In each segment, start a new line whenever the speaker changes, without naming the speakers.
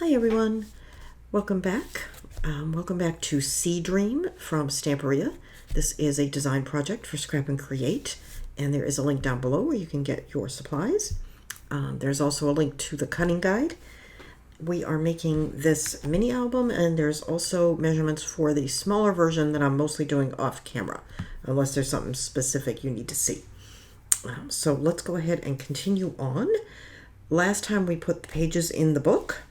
Hi everyone, welcome back. Welcome back to Sea Dream from Stamperia. This is a design project for Scrap and Create, and there is a link down below where you can get your supplies. There's also a link to the cutting guide. We are making this mini album, and there's also measurements for the smaller version that I'm mostly doing off camera, unless there's something specific you need to see. So let's go ahead and continue on. Last time we put the pages in the book.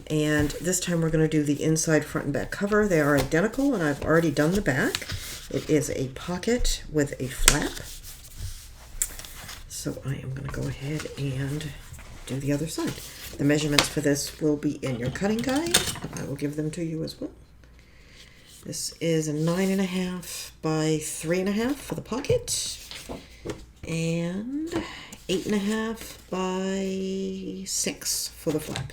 And this time we're going to do the inside, front, and back cover. They are identical, and I've already done the back. It is a pocket with a flap. So I am going to go ahead and do the other side. The measurements for this will be in your cutting guide. I will give them to you as well. This is a 9.5 by 3.5 for the pocket, and 8.5 by 6 for the flap.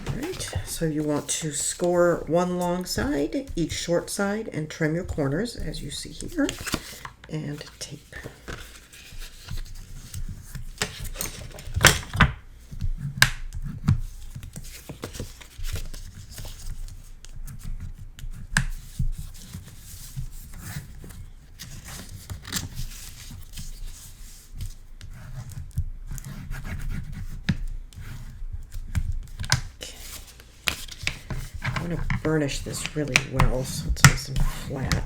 Alright, so you want to score one long side, each short side, and trim your corners as you see here, and tape. I'm going to burnish this really well so it's nice and flat.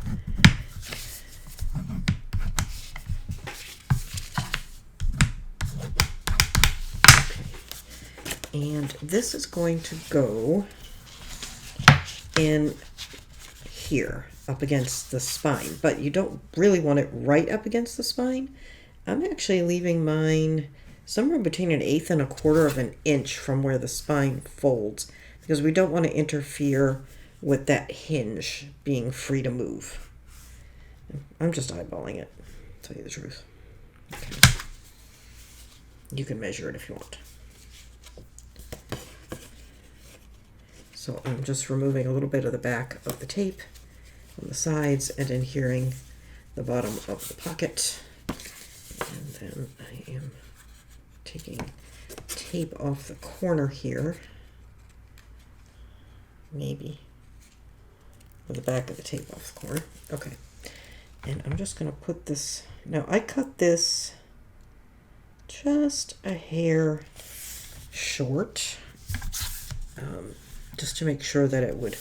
Okay. And this is going to go in here up against the spine, but you don't really want it right up against the spine. I'm actually leaving mine somewhere between 1/8 and 1/4 of an inch from where the spine folds, because we don't want to interfere with that hinge being free to move. I'm just eyeballing it, to tell you the truth. Okay. You can measure it if you want. So I'm just removing a little bit of the back of the tape on the sides and adhering the bottom of the pocket. And then I am taking tape off the corner here. Maybe. With the back of the tape off the corner. Okay. And I'm just going to put this... Now, I cut this just a hair short. Just to make sure that it would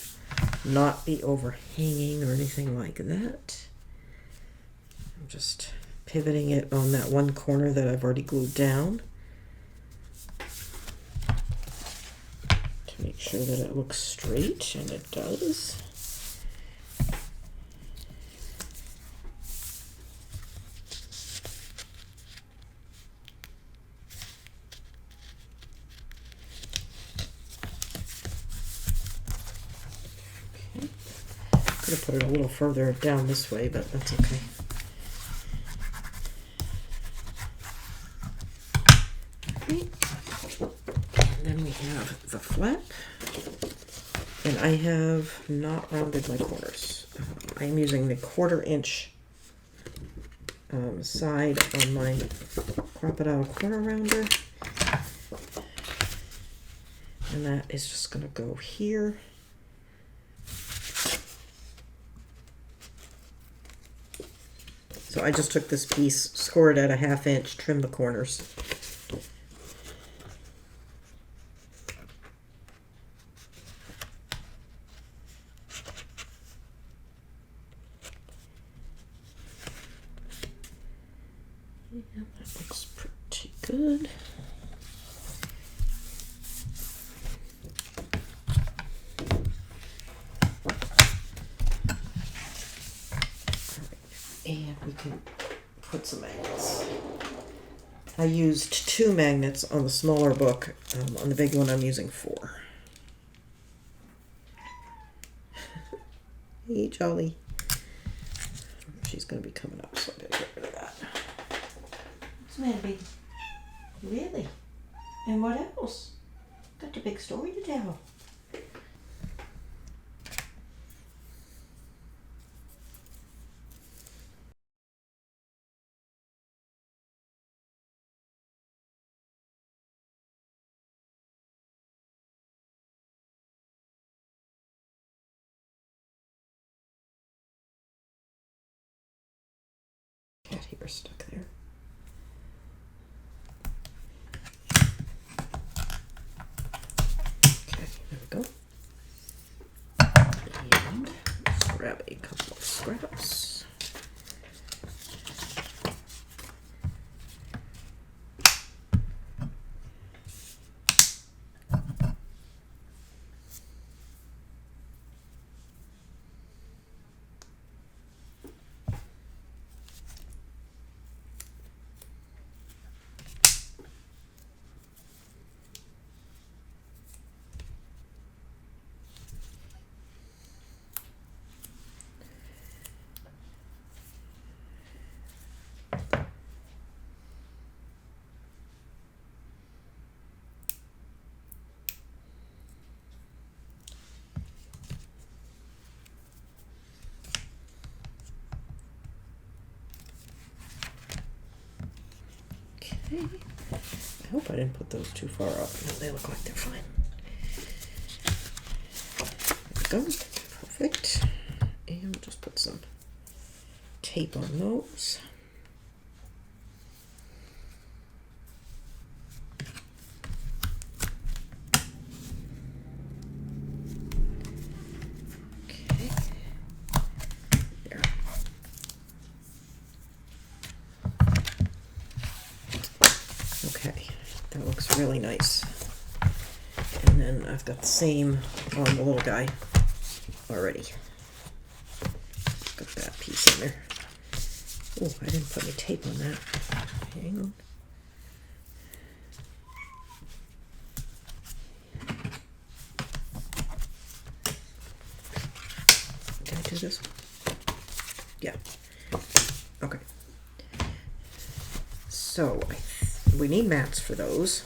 not be overhanging or anything like that. I'm just pivoting it on that one corner that I've already glued down to make sure that it looks straight, and it does. Okay. Could have put it a little further down this way, but that's okay. Then we have the flap, and I have not rounded my corners. I am using the 1/4 inch side on my Crop-It-Out corner rounder, and that is just going to go here. So I just took this piece, scored it at 1/2 inch, trimmed the corners. Yeah, that looks pretty good. And we can put some magnets. I used 2 magnets on the smaller book. On the big one, I'm using 4. Hey, Jolly. She's going to be coming up, so I better get rid of that. What's the matter, baby? Really? And what else? Got a big story to tell. Cat hair stuck there. Okay, there we go. And let's grab a couple of scraps. I hope I didn't put those too far up. No, they look like they're fine. There we go. Perfect. And we'll just put some tape on those. Okay. There. Okay, that looks really nice. And then I've got the same on the little guy already. Got that piece in there. Oh, I didn't put any tape on that. Hang on. Did I do this one? Yeah. Okay. So we need mats for those,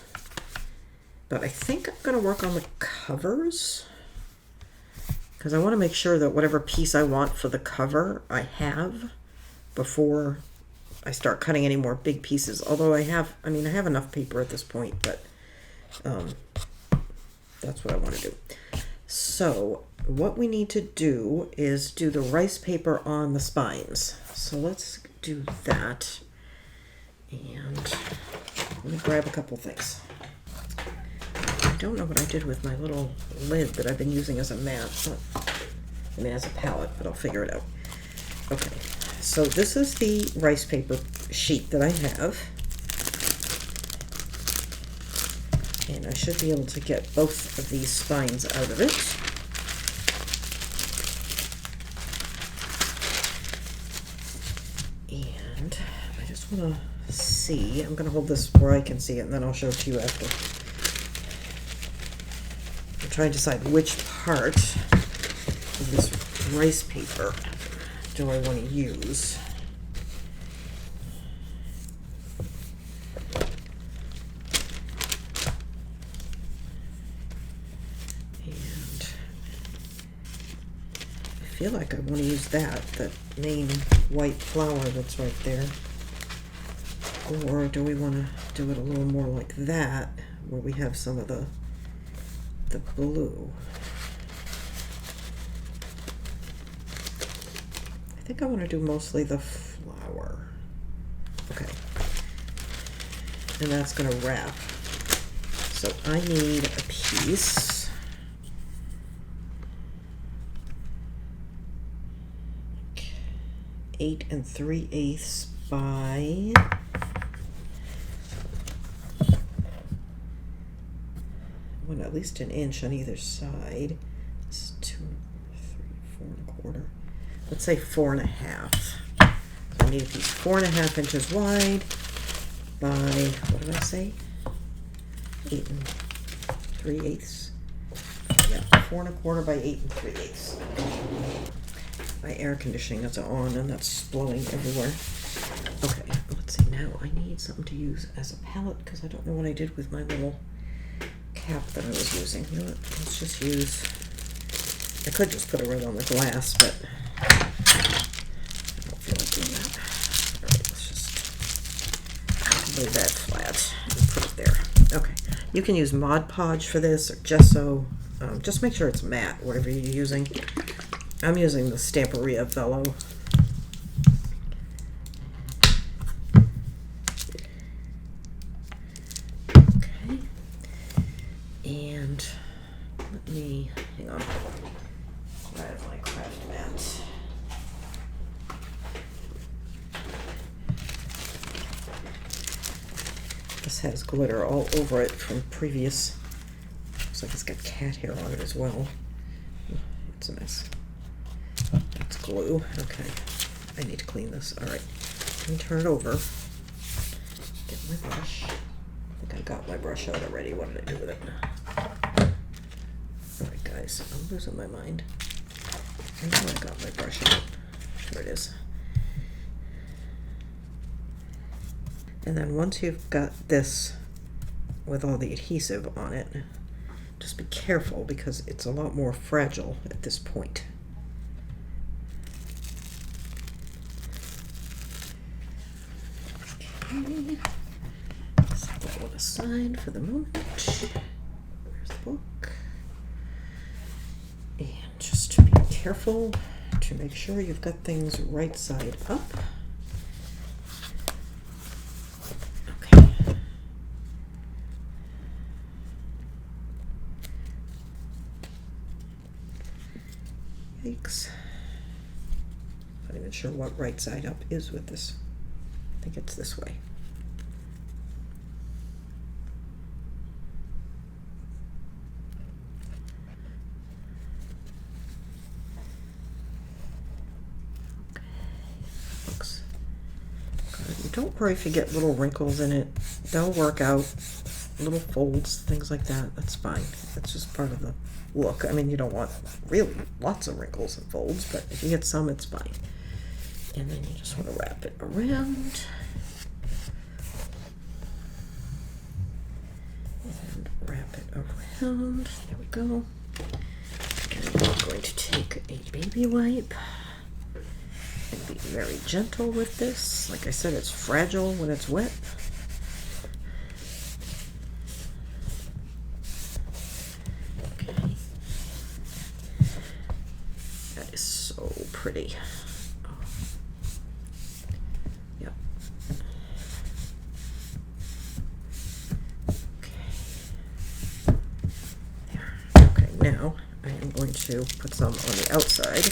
but I think I'm going to work on the covers because I want to make sure that whatever piece I want for the cover I have before I start cutting any more big pieces. Although I have enough paper at this point, but that's what I want to do. So what we need to do is do the rice paper on the spines. So let's do that. And let me grab a couple things. I don't know what I did with my little lid that I've been using as a mat. As a palette, but I'll figure it out. Okay, so this is the rice paper sheet that I have. And I should be able to get both of these spines out of it. And I just want to see, I'm going to hold this where I can see it and then I'll show it to you after. I'm trying to decide which part of this rice paper do I want to use. And I feel like I want to use that main white flower that's right there. Or do we want to do it a little more like that, where we have some of the blue? I think I want to do mostly the flower. Okay. And that's going to wrap. So I need a piece. 8 3/8 by 1, at least an inch on either side. It's 2, 3, 4 1/4. Let's say 4 1/2. So I need a piece 4 1/2 inches wide by, what did I say? 8 3/8. Yeah, 4 1/4 by 8 3/8. My air conditioning is on and that's blowing everywhere. Okay, let's see, now I need something to use as a palette because I don't know what I did with my little cap that I was using. You know what, let's just use, I could just put it right on the glass, but I don't feel like doing that. Alright, let's just lay that flat and put it there. Okay, you can use Mod Podge for this or gesso. Just make sure it's matte, whatever you're using. I'm using the Stamperia Velo. And let me, hang on, I have my craft mat. This has glitter all over it from previous, looks like it's got cat hair on it as well. It's a mess. That's glue. Okay, I need to clean this. All right, let me turn it over. Get my brush. I think I got my brush out already. What did I do with it? All right, guys, I'm losing my mind. I know I got my brush out. Here it is. And then once you've got this with all the adhesive on it, just be careful because it's a lot more fragile at this point. Okay. Set that one aside for the moment. There's the book. And just to be careful to make sure you've got things right side up. Yikes. Not even sure what right side up is with this. I think it's this way. Okay. Looks good. Don't worry if you get little wrinkles in it. They'll work out. Little folds, things like that. That's fine. That's just part of the look. I mean, you don't want really lots of wrinkles and folds, but if you get some, it's fine. And then you just want to wrap it around. And wrap it around. There we go. And I'm going to take a baby wipe and be very gentle with this. Like I said, it's fragile when it's wet. Pretty. Oh. Yep. Okay. There. Okay, now I am going to put some on the outside.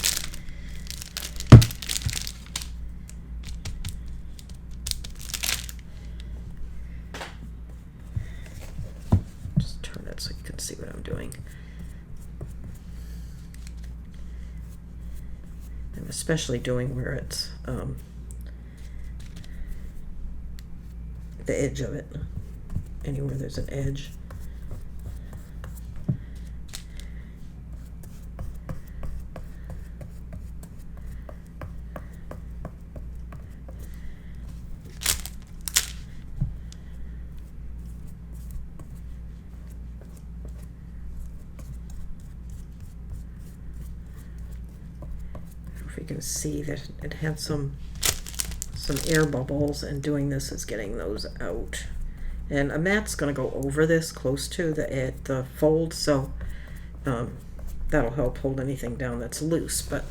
Just turn it so you can see what I'm doing. Especially doing where it's the edge of it, anywhere there's an edge. You can see that it had some air bubbles, and doing this is getting those out. And a mat's going to go over this close to the fold, so that'll help hold anything down that's loose, but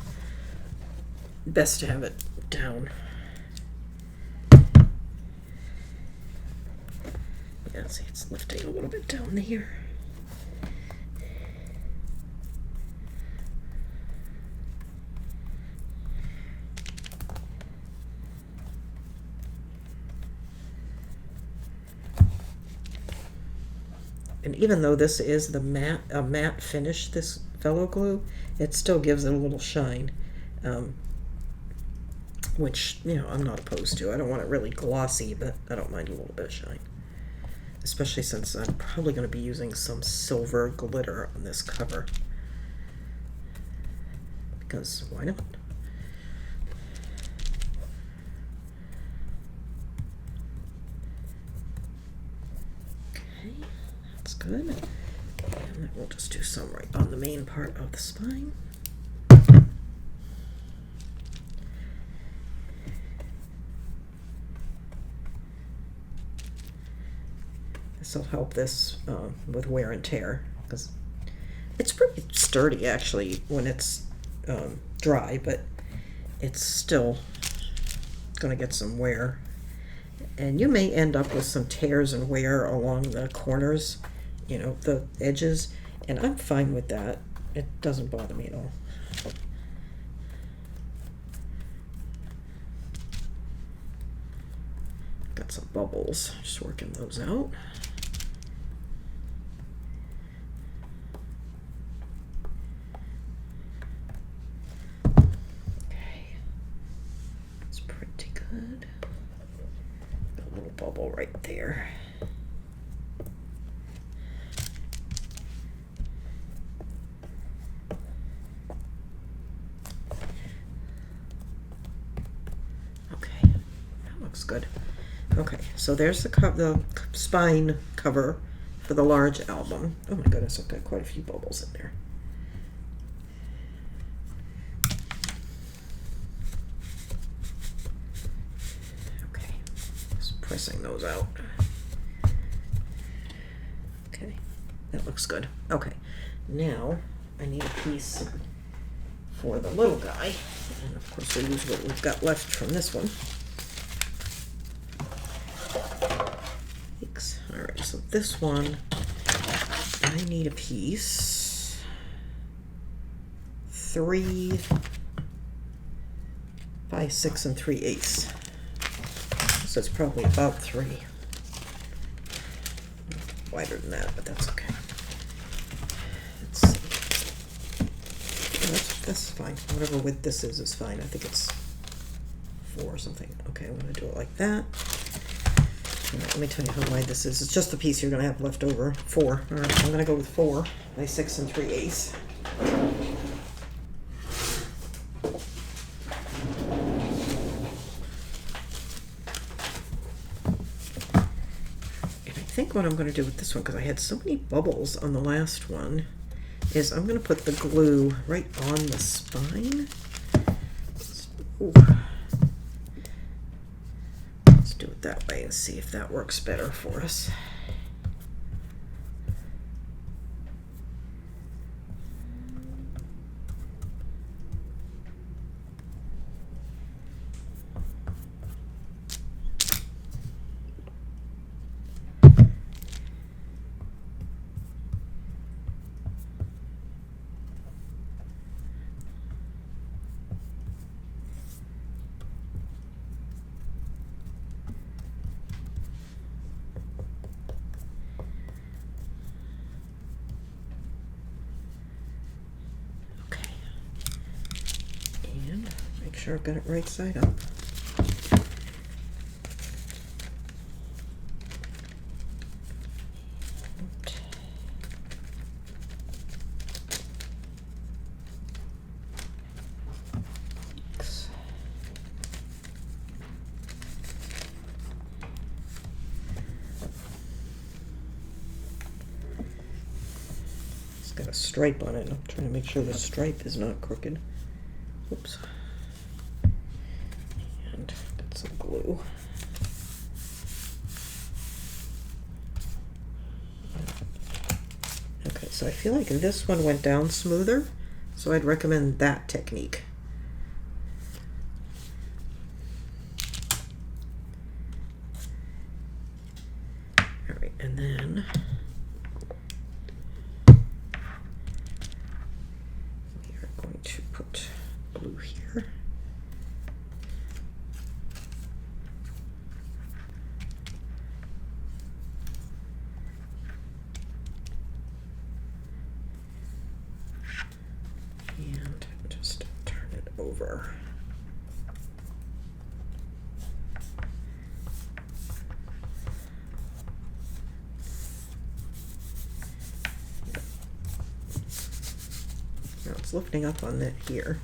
best to have it down. Yeah, see, it's lifting a little bit down here. And even though this is a matte finish, this Velo glue, it still gives it a little shine, which, you know, I'm not opposed to. I don't want it really glossy, but I don't mind a little bit of shine, especially since I'm probably going to be using some silver glitter on this cover, because why not? Okay. Good. And then we'll just do some right on the main part of the spine. This will help this with wear and tear, because it's pretty sturdy actually when it's dry, but it's still going to get some wear. And you may end up with some tears and wear along the corners the edges, and I'm fine with that. It doesn't bother me at all. Got some bubbles, just working those out. Okay, it's pretty good. Got a little bubble right there. Okay, that looks good. Okay, so there's the spine cover for the large album. Oh my goodness, I've got quite a few bubbles in there. Okay, just pressing those out. Okay, that looks good. Okay, now I need a piece for the little guy. And of course we'll use what we've got left from this one. Alright, so this one, I need a piece 3 by 6 3/8. So it's probably about 3. Wider than that, but that's okay. Let's see. That's fine. Whatever width this is fine. I think it's 4 or something. Okay, I'm going to do it like that. All right, let me tell you how wide this is. It's just the piece you're going to have left over. 4. All right, I'm going to go with 4 by 6 3/8. And I think what I'm going to do with this one, because I had so many bubbles on the last one, is I'm going to put the glue right on the spine. Ooh. Do it that way and see if that works better for us. Make sure I've got it right side up. It's got a stripe on it. I'm trying to make sure the stripe is not crooked. Oops. And get some glue. Okay, so I feel like this one went down smoother, so I'd recommend that technique. All right, and then we are going to put glue here. And just turn it over. Now it's lifting up on that here.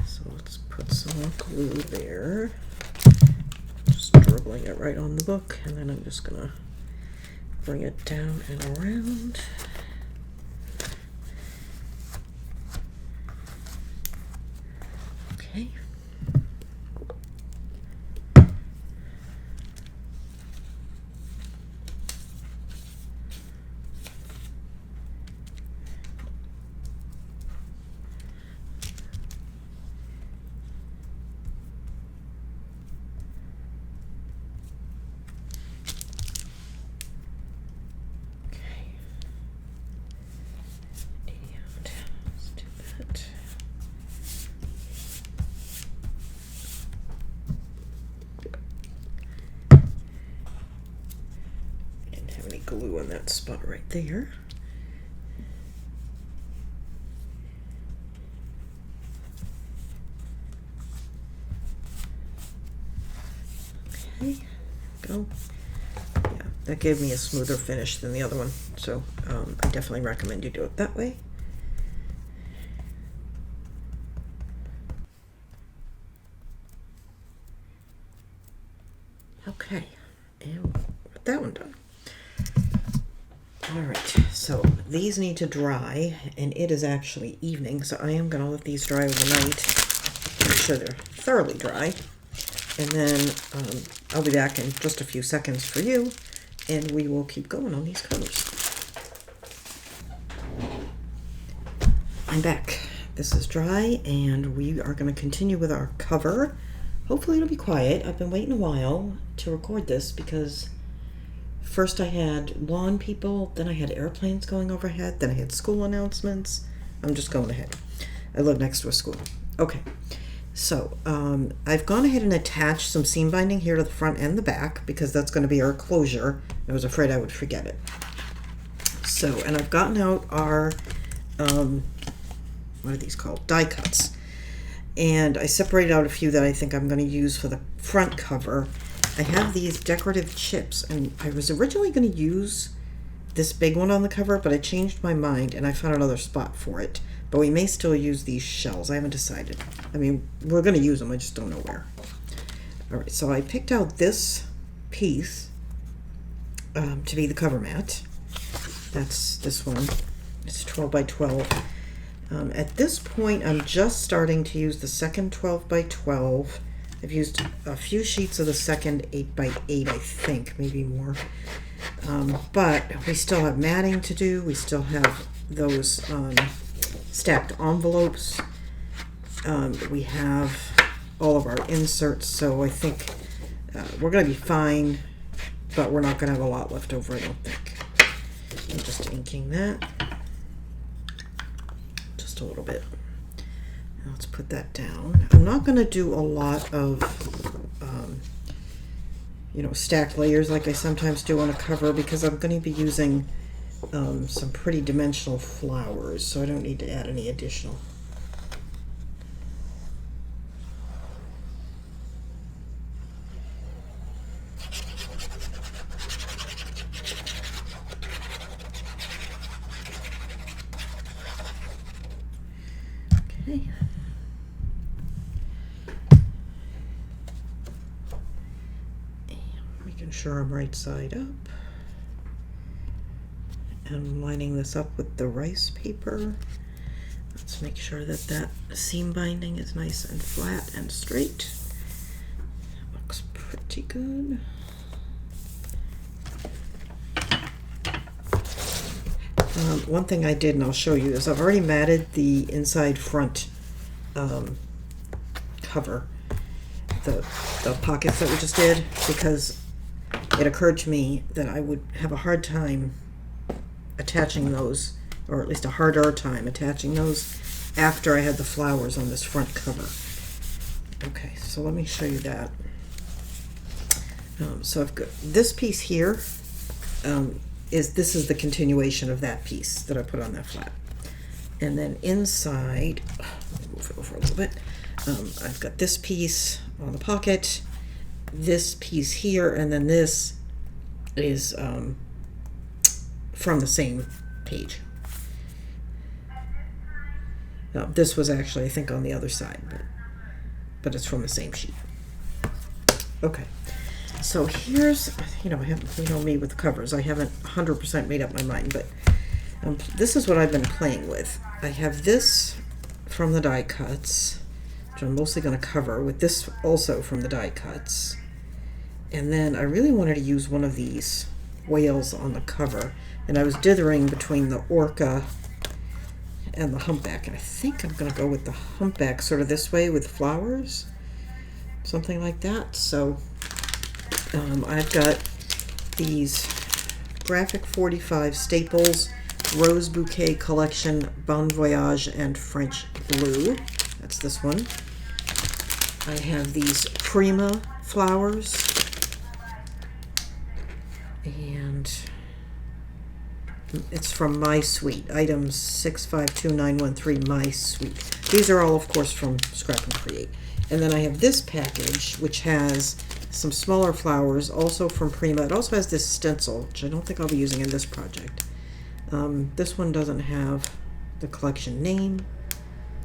So let's put some more glue there. Just dribbling it right on the book, and then I'm just gonna bring it down and around. Okay. that spot right there. Okay, go. Yeah, that gave me a smoother finish than the other one, so I definitely recommend you do it that way. Okay, and got that one done. All right, so these need to dry, and it is actually evening, so I am gonna let these dry overnight, make sure they're thoroughly dry, and then I'll be back in just a few seconds for you, and we will keep going on these covers. I'm back. This is dry, and we are going to continue with our cover. Hopefully it'll be quiet. I've been waiting a while to record this because first I had lawn people, then I had airplanes going overhead, then I had school announcements. I'm just going ahead. I live next to a school. Okay, so I've gone ahead and attached some seam binding here to the front and the back because that's going to be our closure. I was afraid I would forget it. So, and I've gotten out our, what are these called? Die cuts. And I separated out a few that I think I'm going to use for the front cover. I have these decorative chips, and I was originally going to use this big one on the cover, but I changed my mind and I found another spot for it. But we may still use these shells. I haven't decided. I mean, we're going to use them, I just don't know where. All right, so I picked out this piece to be the cover mat. That's this one. It's 12 by 12. At this point, I'm just starting to use the second 12 by 12. I've used a few sheets of the second 8 by 8, I think, maybe more. But we still have matting to do. We still have those stacked envelopes. We have all of our inserts, so I think we're going to be fine, but we're not going to have a lot left over, I don't think. I'm just inking that. A little bit. Now let's put that down. I'm not going to do a lot of stacked layers like I sometimes do on a cover because I'm going to be using some pretty dimensional flowers, so I don't need to add any additional. Okay. Making sure I'm right side up. And lining this up with the rice paper. Let's make sure that that seam binding is nice and flat and straight. Looks pretty good. One thing I did, and I'll show you, is I've already matted the inside front cover, the pockets that we just did, because it occurred to me that I would have a hard time attaching those, or at least a harder time attaching those after I had the flowers on this front cover. Okay, so let me show you that. So I've got this piece here. This is the continuation of that piece that I put on that flap. And then inside, let me move it over a little bit. I've got this piece on the pocket, this piece here, and then this is from the same page. Now, this was actually, I think, on the other side, but it's from the same sheet. Okay. So here's, you know me with the covers. I haven't 100% made up my mind, but this is what I've been playing with. I have this from the die cuts, which I'm mostly going to cover, with this also from the die cuts. And then I really wanted to use one of these whales on the cover, and I was dithering between the orca and the humpback, and I think I'm going to go with the humpback sort of this way with flowers, something like that. So I've got these Graphic 45 Staples Rose Bouquet Collection Bon Voyage and French Blue. That's this one. I have these Prima flowers. And It's from My Suite, items 652913, My Suite. These are all, of course, from Scrap and Create. And then I have this package, which has some smaller flowers, also from Prima. It also has this stencil, which I don't think I'll be using in this project. This one doesn't have the collection name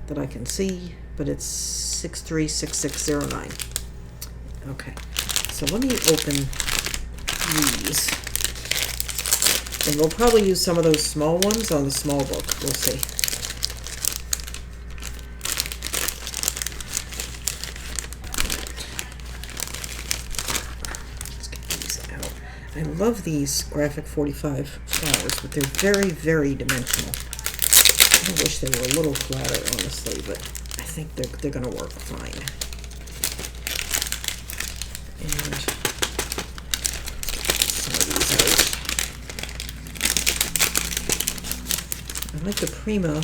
that I can see, but it's 636609. Okay, so let me open these. And we'll probably use some of those small ones on the small book. We'll see. Let's get these out. I love these Graphic 45 flowers, but they're very, very dimensional. I wish they were a little flatter, honestly, but I think they're going to work fine. And some of these out. I like the Prima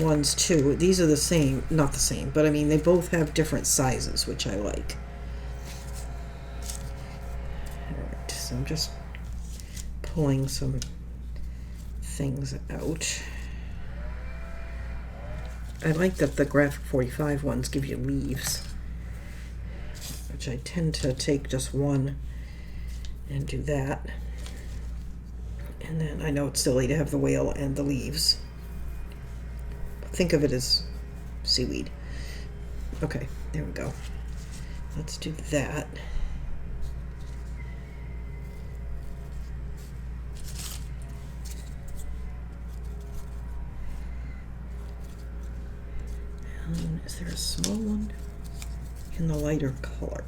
ones too. These are the same, not the same, but I mean they both have different sizes, which I like. Alright, so I'm just pulling some things out. I like that the Graphic 45 ones give you leaves, which I tend to take just one and do that. And then I know it's silly to have the whale and the leaves. Think of it as seaweed. Okay, there we go. Let's do that. Is there a small one in the lighter color?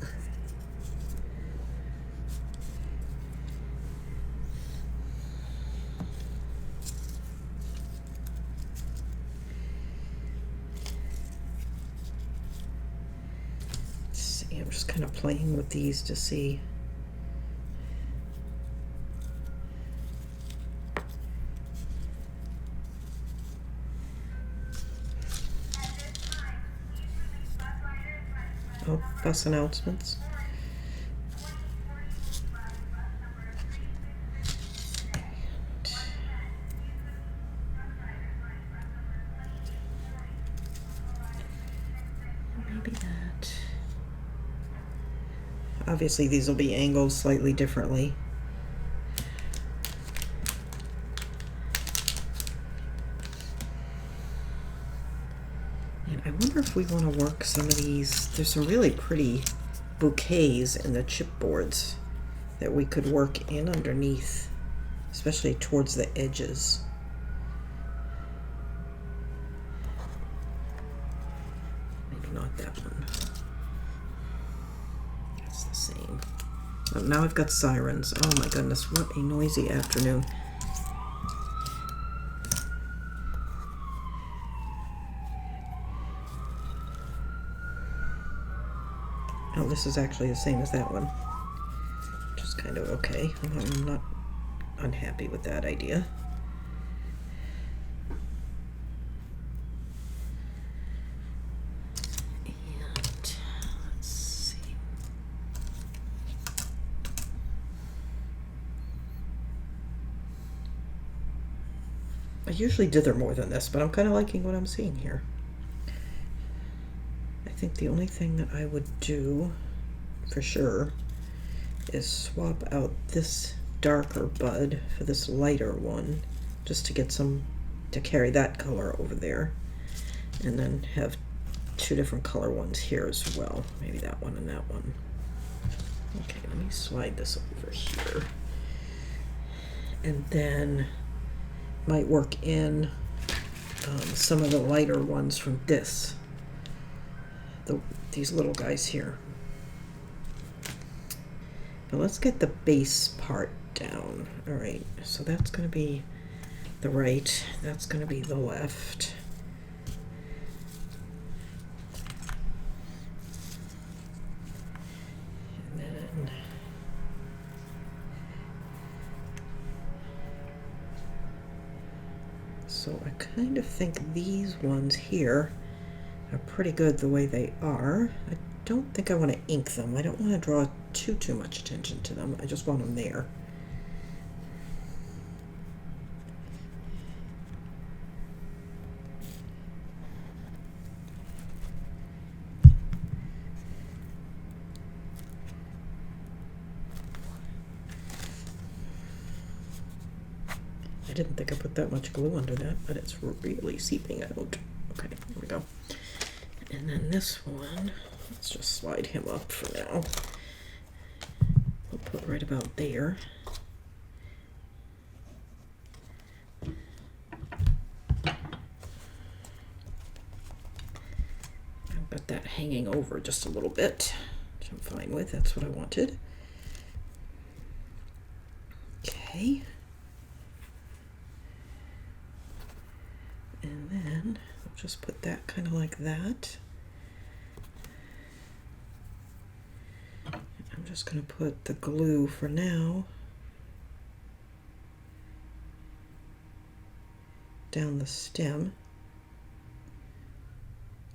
Let's see, I'm just kind of playing with these to see. Oh, bus announcements. Maybe that. Obviously, these will be angled slightly differently. I wonder if we want to work some of these. There's some really pretty bouquets in the chipboards that we could work in underneath, especially towards the edges. Maybe not that one. That's the same. Oh, now I've got sirens. Oh my goodness, what a noisy afternoon. Oh, this is actually the same as that one, which is kind of okay. I'm not unhappy with that idea. And let's see. I usually dither more than this, but I'm kind of liking what I'm seeing here. I think the only thing that I would do for sure is swap out this darker bud for this lighter one, just to get some, to carry that color over there, and then have two different color ones here as well. Maybe that one and that one. Okay, let me slide this over here. And then might work in some of the lighter ones from this. These little guys here. But let's get the base part down. All right, so that's going to be the right, that's going to be the left. And then so I kind of think these ones here are pretty good the way they are. I don't think I want to ink them. I don't want to draw too much attention to them. I just want them there. I didn't think I put that much glue under that, but it's really seeping out. Okay, here we go. And then this one, let's just slide him up for now. We'll put right about there. I've got that hanging over just a little bit, which I'm fine with. That's what I wanted. Okay. And then I'll just put that kind of like that. I'm just going to put the glue for now down the stem.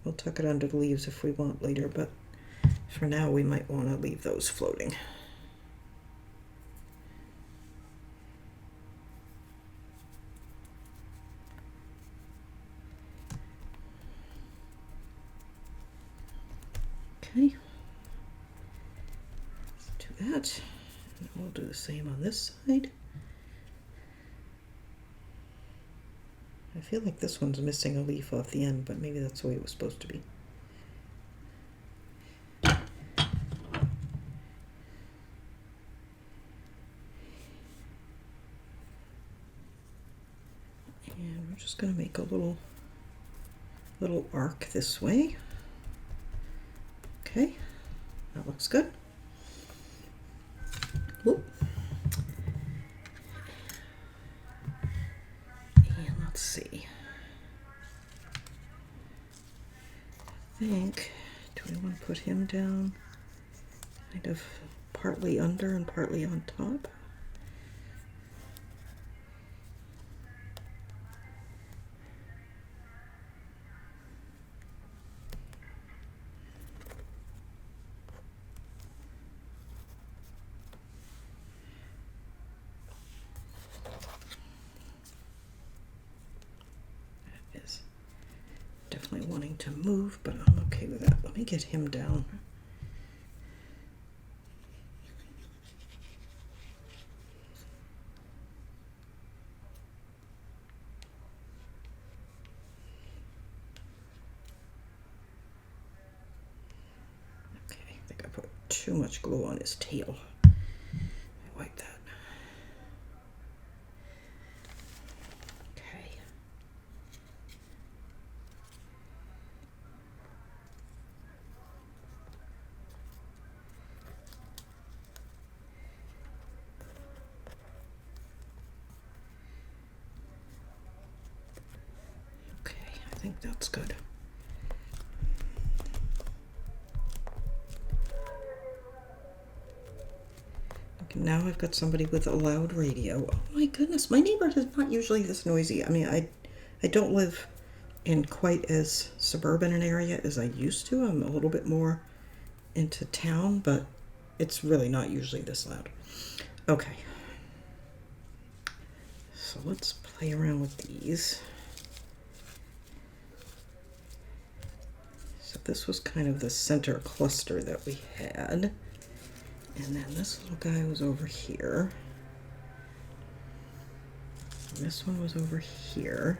We'll tuck it under the leaves if we want later, but for now we might want to leave those floating. Okay, let's do that. And we'll do the same on this side. I feel like this one's missing a leaf off the end, but maybe that's the way it was supposed to be. And we're just going to make a little arc this way. Okay, that looks good. Whoop. And let's see. I think, do we want to put him down kind of partly under and partly on top? Definitely wanting to move, but I'm okay with that. Let me get him down. Okay, I think I put too much glue on his tail. Let me wipe that. I think that's good. Okay, now I've got somebody with a loud radio. Oh my goodness, my neighborhood is not usually this noisy. I mean, I don't live in quite as suburban an area as I used to. I'm a little bit more into town, but it's really not usually this loud. Okay. So let's play around with these. So this was kind of the center cluster that we had. And then this little guy was over here. And this one was over here.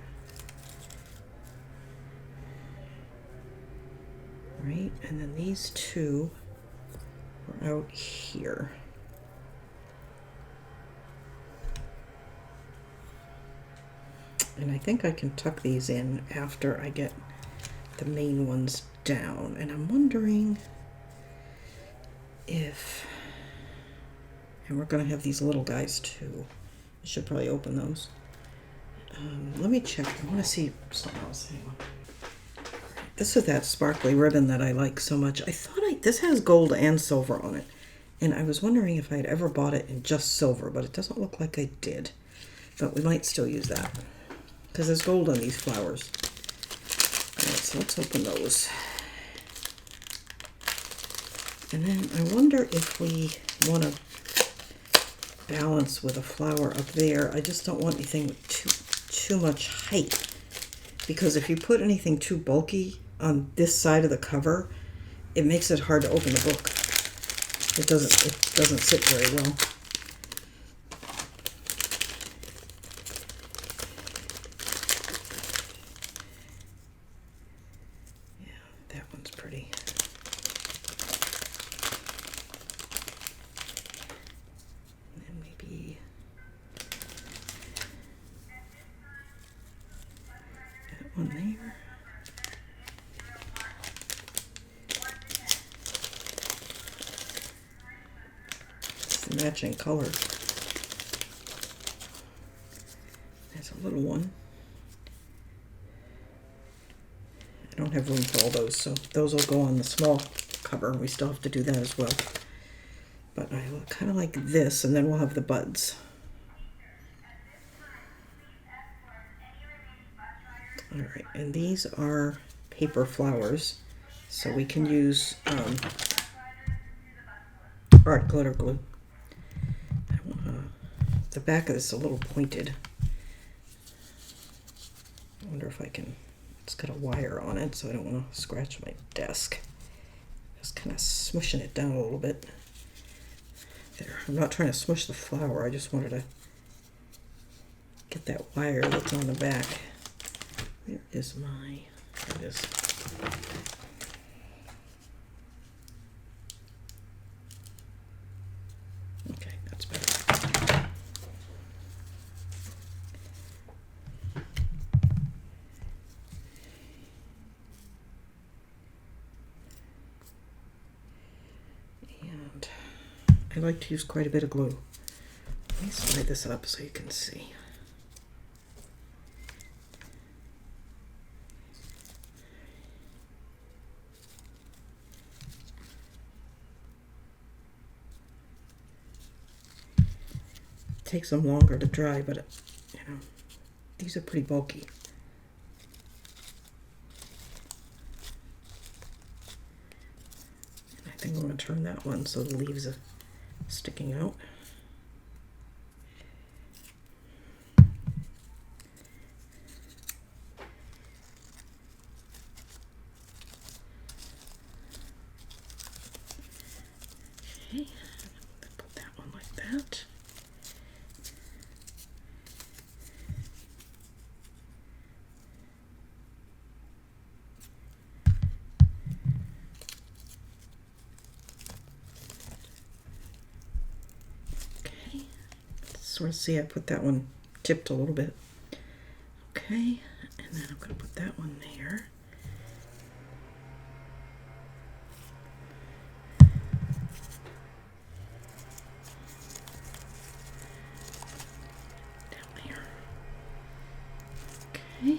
Right? And then these two were out here. And I think I can tuck these in after I get the main ones down. And I'm wondering if, and we're going to have these little guys too. I should probably open those. Let me check. I want to see something else. Hang on. This is that sparkly ribbon that I like so much. I thought this has gold and silver on it. And I was wondering if I'd ever bought it in just silver, but it doesn't look like I did. But we might still use that, because there's gold on these flowers. All right, so let's open those. And then I wonder if we want to balance with a flower up there. I just don't want anything with too much height, because if you put anything too bulky on this side of the cover, it makes it hard to open the book. It doesn't sit very well. one there. It's the matching color. There's a little one. I don't have room for all those, so those will go on the small cover. We still have to do that as well. But I kind of like this, and then we'll have the buds. All right, and these are paper flowers, so we can use art glitter glue. The back of this is a little pointed. I wonder if I can, it's got a wire on it, so I don't want to scratch my desk. Just kind of smushing it down a little bit. There, I'm not trying to smush the flower, I just wanted to get that wire that's on the back. Where is my, there it is. Okay, that's better. And I like to use quite a bit of glue. Let me slide this up so you can see. Takes them longer to dry, but you know, these are pretty bulky. And I think I'm going to turn that one so the leaves are sticking out. Okay, put that one like that. Sort of see I put that one tipped a little bit. Okay, and then I'm going to put that one there. Down there. Okay.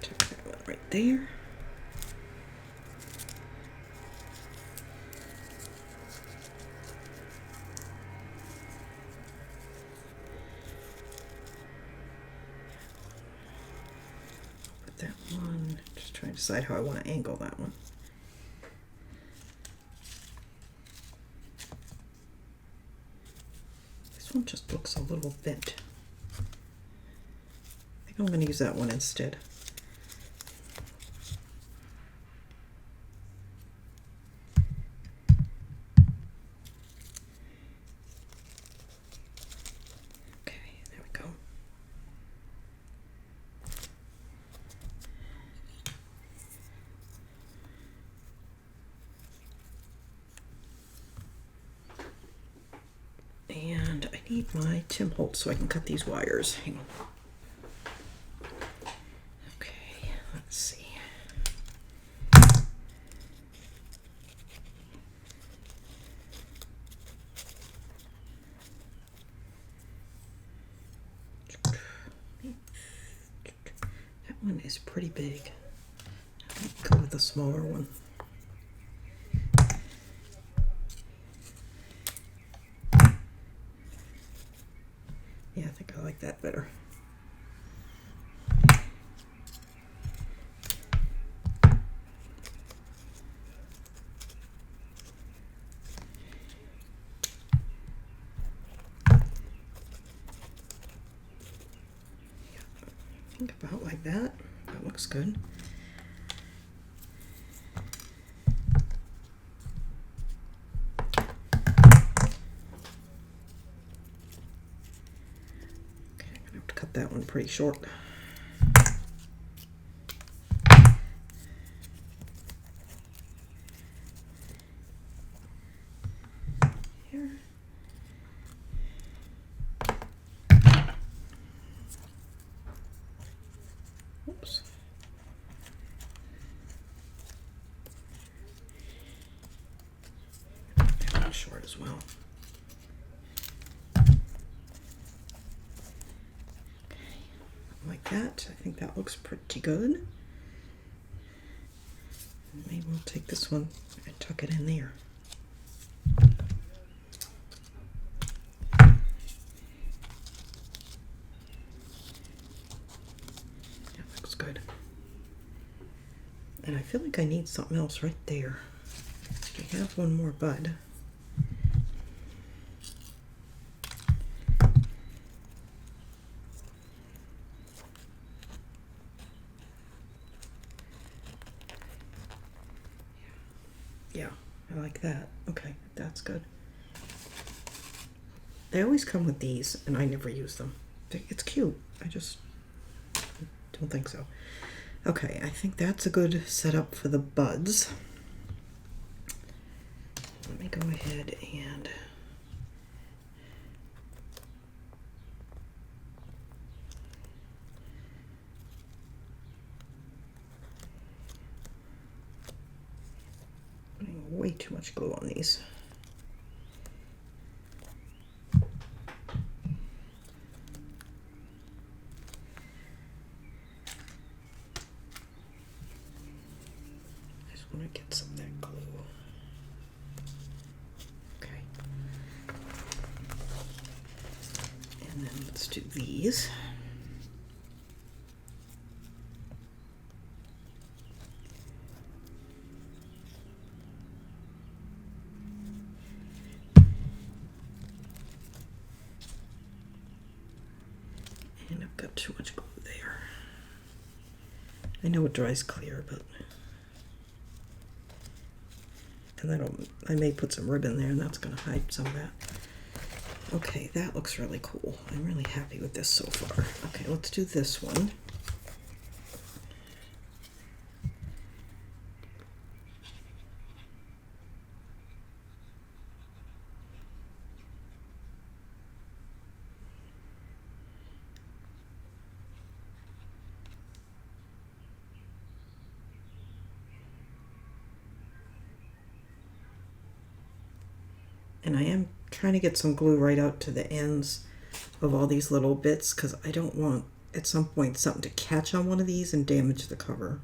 Check that one right there. That one, just trying to decide how I want to angle that one. This one just looks a little bent. I think I'm going to use that one instead. Okay, there we go. And I need my Tim Holtz so I can cut these wires. Hang on. Okay, let's see. That one is pretty big. I'll go with the smaller one. Yeah, I think I like that better. Yeah, I think about like that. That looks good. Cut that one pretty short. there. Oops. That one's short as well. Like that. I think that looks pretty good. Maybe we'll take this one and tuck it in there. That looks good. And I feel like I need something else right there. I have one more bud. Yeah, I like that. Okay, that's good. They always come with these, and I never use them. It's cute. I just don't think so. Okay, I think that's a good setup for the buds. Let me go ahead and putting way too much glue on these. I just want to get some of that glue. Okay. And then let's do these. And I've got too much glue there. I know it dries clear, but and I may put some ribbon there, and that's going to hide some of that. Okay, that looks really cool. I'm really happy with this so far. Okay, let's do this one. And I am trying to get some glue right out to the ends of all these little bits because I don't want at some point something to catch on one of these and damage the cover.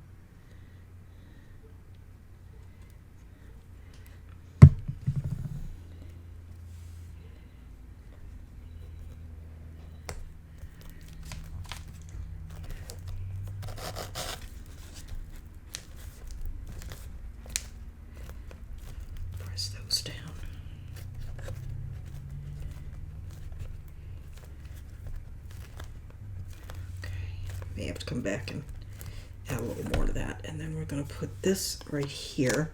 Press those down. May have to come back and add a little more to that, and then we're going to put this right here,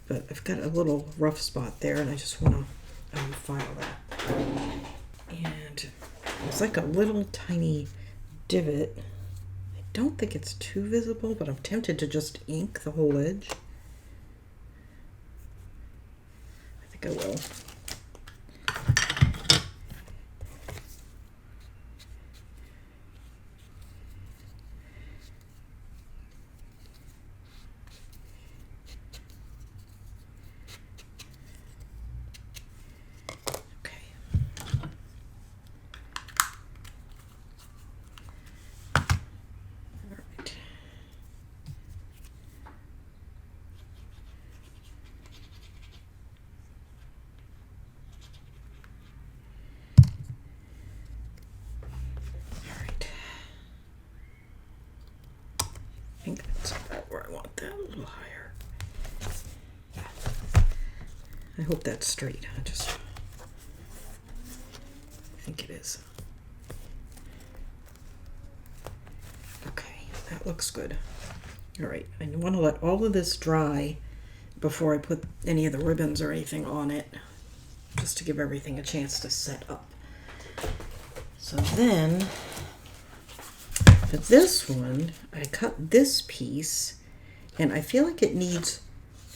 but I've got a little rough spot there and I just want to file that, and it's like a little tiny divot. I don't think it's too visible, but I'm tempted to just ink the whole edge. I think I will. I think that's about where I want that, a little higher. I hope that's straight. I think it is. Okay, that looks good. All right, I want to let all of this dry before I put any of the ribbons or anything on it, just to give everything a chance to set up. So then, for this one, I cut this piece, and I feel like it needs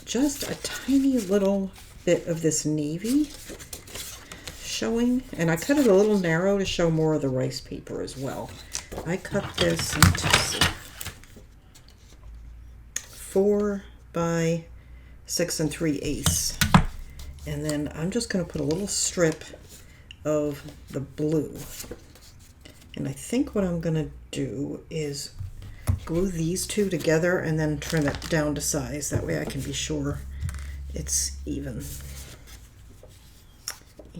just a tiny little bit of this navy. showing, and I cut it a little narrow to show more of the rice paper as well. I cut this into 4 by 6 3/8, and then I'm just going to put a little strip of the blue. And I think what I'm going to do is glue these two together and then trim it down to size. That way I can be sure it's even.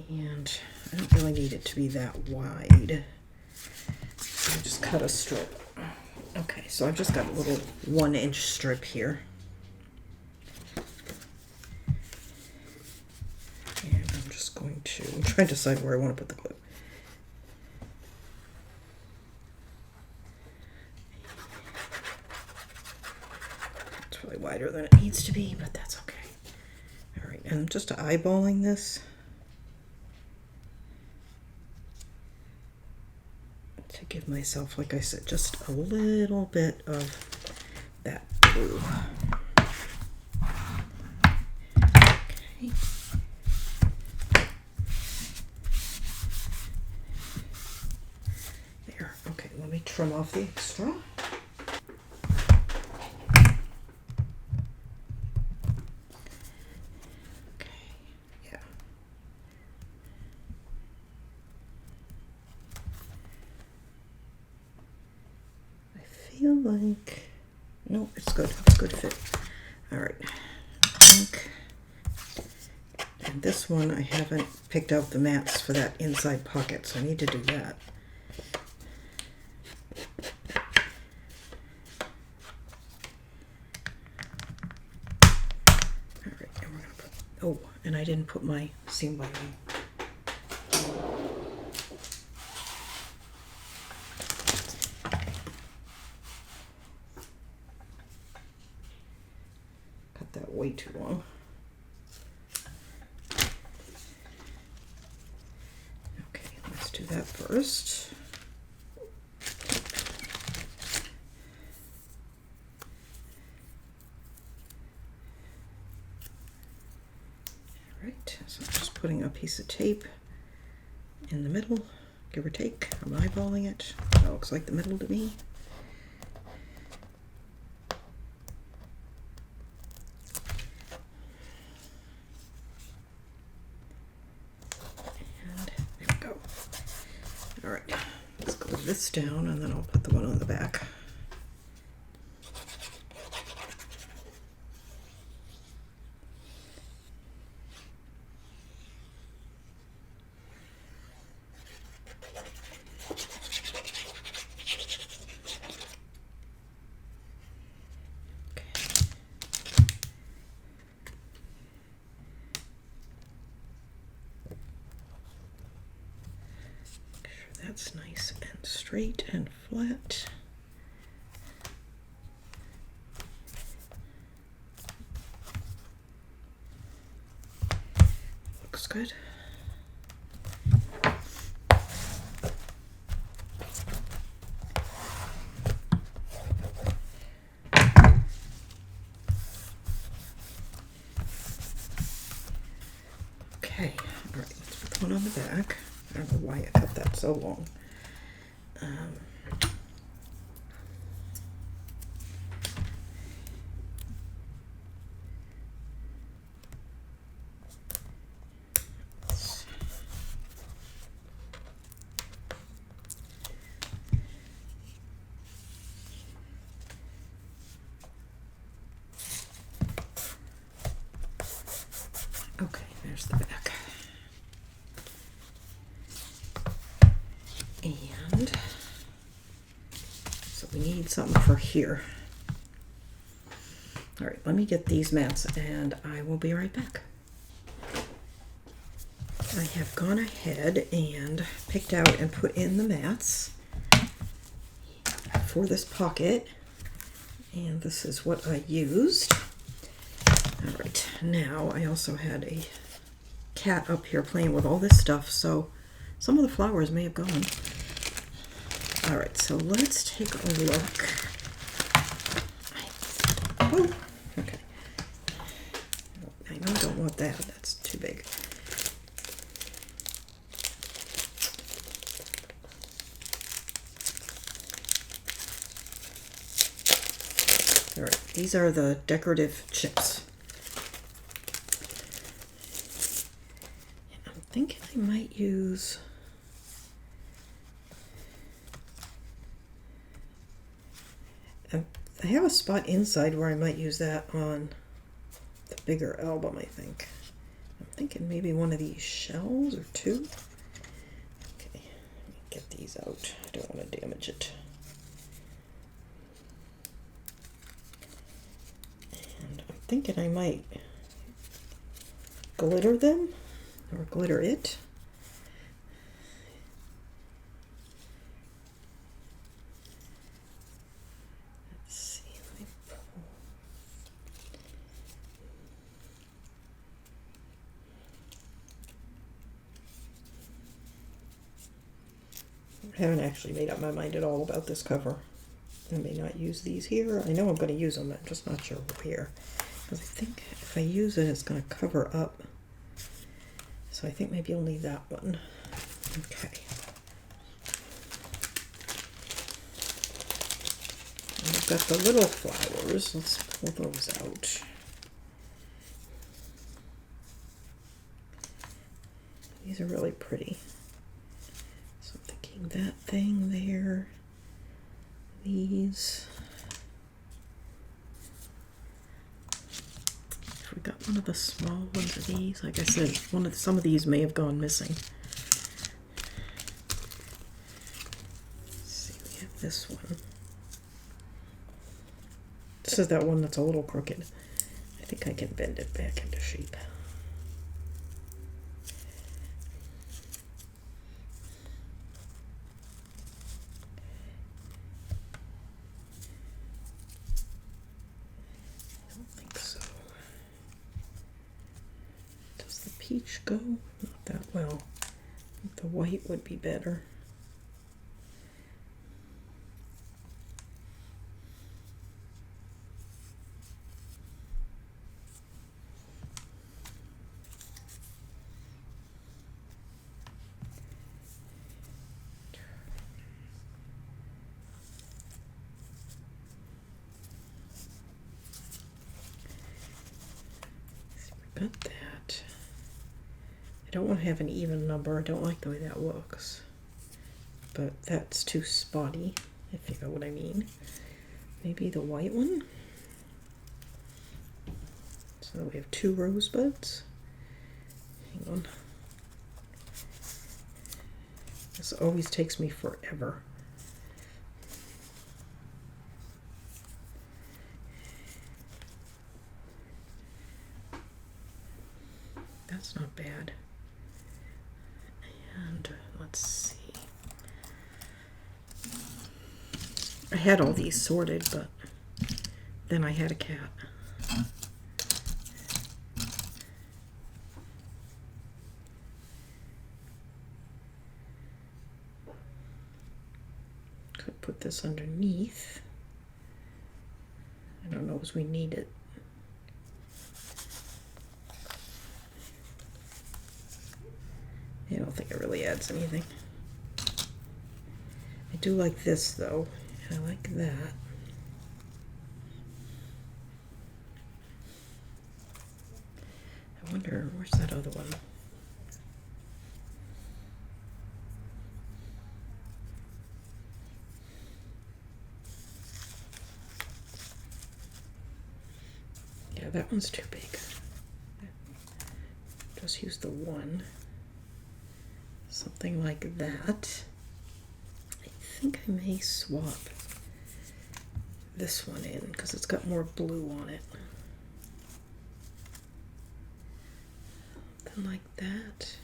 And I don't really need it to be that wide. So I just cut a strip. Okay, so I've just got a little 1-inch strip here. And I'm just going to, I'm trying to decide where I want to put the glue. It's probably wider than it needs to be, but that's okay. All right, and I'm just eyeballing this. To give myself, like I said, just a little bit of that blue. Okay. There. Okay, let me trim off the extra. Feel like, no, it's good. It's a good fit. All right. And this one, I haven't picked out the mats for that inside pocket, so I need to do that. All right, and we're gonna put, oh, and I didn't put my seam binding. That way too long. Okay, let's do that first. All right, so I'm just putting a piece of tape in the middle, give or take. I'm eyeballing it. That looks like the middle to me. This down, and then I'll put the one on the back. That's nice and straight and flat. Looks good. Okay, all right, let's put the one on the back. I don't know why I cut that so long. Okay, there's the back. And so we need something for here. All right, let me get these mats and I will be right back. I have gone ahead and picked out and put in the mats for this pocket. And this is what I used. All right, now I also had a cat up here playing with all this stuff, so some of the flowers may have gone. All right, so let's take a look. Oh, okay. I know I don't want that. That's too big. These are the decorative chips. I'm thinking I might use I have a spot inside where I might use that on the bigger album, I think. I'm thinking maybe one of these shells or two. Okay, let me get these out. I don't want to damage it. And I'm thinking I might glitter them or glitter it. I haven't actually made up my mind at all about this cover. I may not use these here. I know I'm going to use them, I'm just not sure where. Because I think if I use it, it's going to cover up. So I think maybe I'll leave that one. Okay. And I've got the little flowers. Let's pull those out. These are really pretty. So I'm thinking that thing there. These. If we got one of the small ones of these, like I said, some of these may have gone missing. Let's see, we have this one. This is that one that's a little crooked. I think I can bend it back into shape. Peach go? Not that well. I think the white would be better. Got that. I don't want to have an even number. I don't like the way that looks. But that's too spotty, if you know what I mean. Maybe the white one. So we have 2 rosebuds. Hang on. This always takes me forever. That's not bad. And let's see. I had all these sorted, but then I had a cat. Could put this underneath. I don't know as we need it. I don't think it really adds anything. I do like this though. I like that. I wonder, where's that other one? Yeah, that one's too big. Just use the one. Something like that. I think I may swap this one in because it's got more blue on it. Something like that.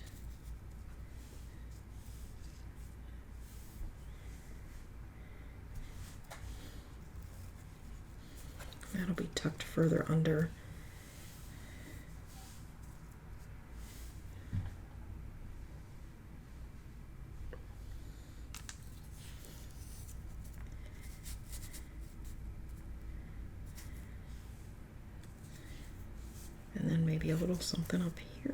That'll be tucked further under. And then maybe a little something up here.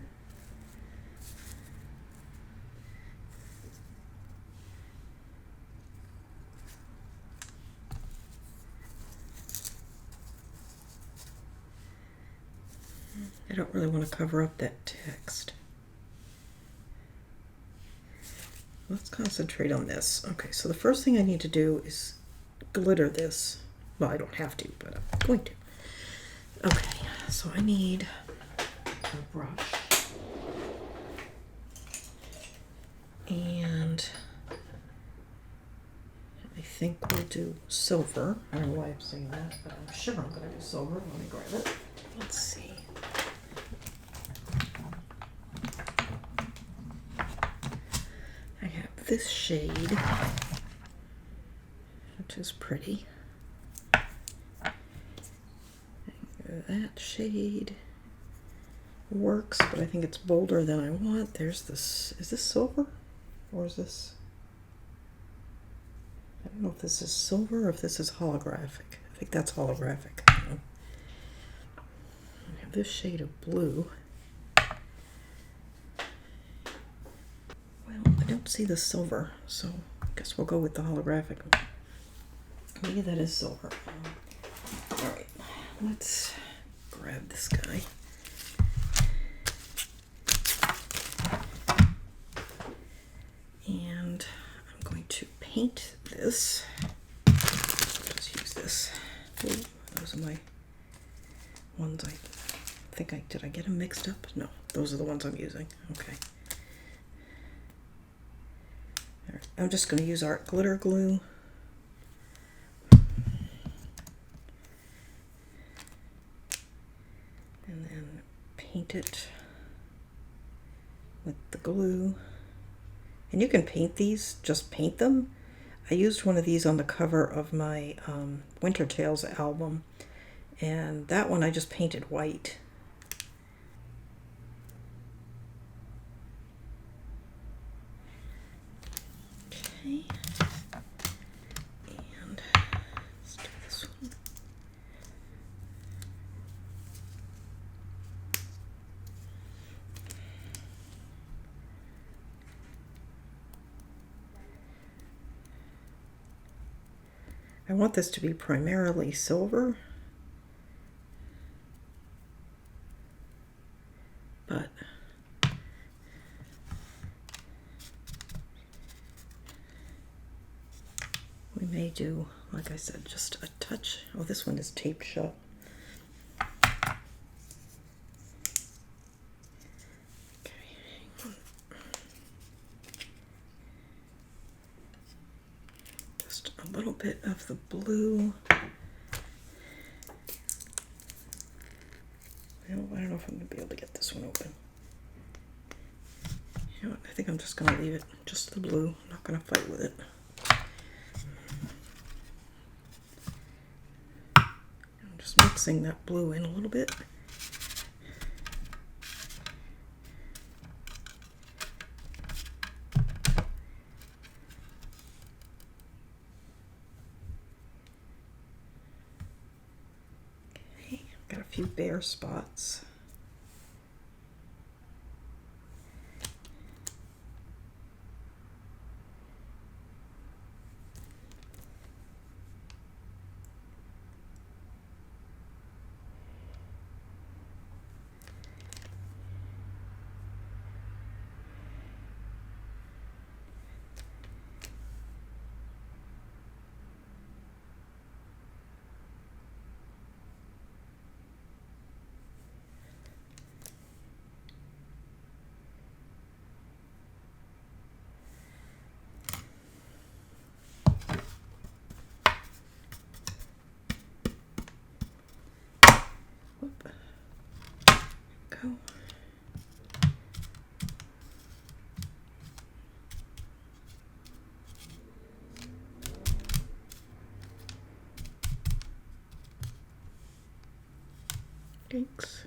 I don't really want to cover up that text. Let's concentrate on this. Okay, so the first thing I need to do is glitter this. Well, I don't have to, but I'm going to. Okay, so I need a brush. And I think we'll do silver. I don't know why I'm saying that, but I'm sure I'm going to do silver. Let me grab it. Let's see. I have this shade, which is pretty. That shade works, but I think it's bolder than I want. There's this. Is this silver? Or is this? I don't know if this is silver or if this is holographic. I think that's holographic. I have this shade of blue. Well, I don't see the silver, so I guess we'll go with the holographic. Maybe that is silver. All right, let's grab this guy. And I'm going to paint this. Just use this. Ooh, those are my ones I think did I get them mixed up? No, those are the ones I'm using. Okay. All right, I'm just going to use Art Glitter Glue. And then paint it with the glue. And you can paint these, just paint them. I used one of these on the cover of my Winter Tales album, and that one I just painted white. Okay, and let's do this one. I want this to be primarily silver, but we may do, like I said, just a touch. Oh, this one is taped shut. A little bit of the blue. Well, I don't know if I'm going to be able to get this one open. You know what? I think I'm just going to leave it just the blue. I'm not going to fight with it. I'm just mixing that blue in a little bit. Got a few bare spots. Go. Thanks.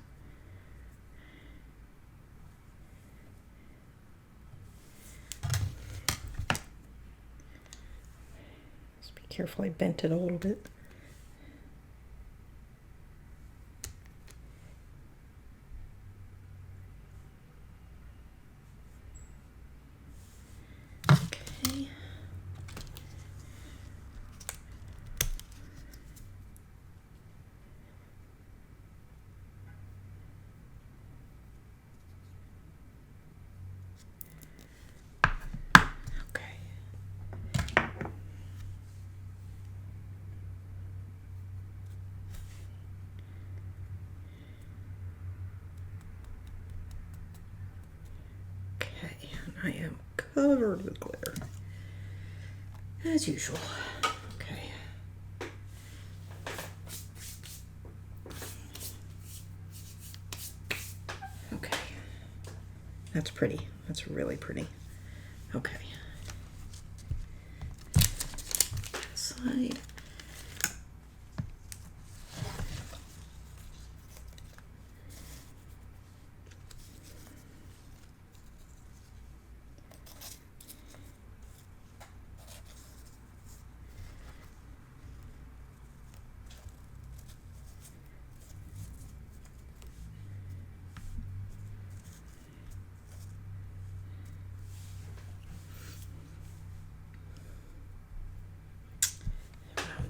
Just be careful, I bent it a little bit. Okay. I am covered with glitter, as usual. Okay. Okay. That's pretty. That's really pretty. Okay. Side.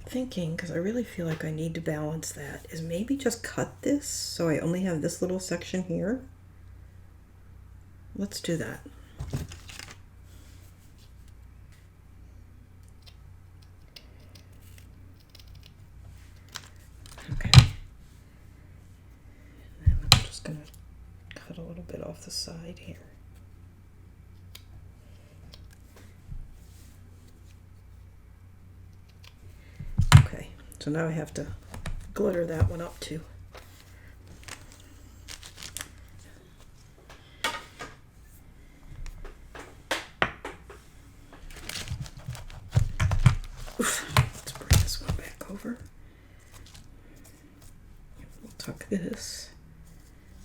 Thinking, because I really feel like I need to balance that, is maybe just cut this so I only have this little section here. Let's do that. Okay. And I'm just going to cut a little bit off the side here. Okay, so now I have to glitter that one up too. Let's bring this one back over. We'll tuck this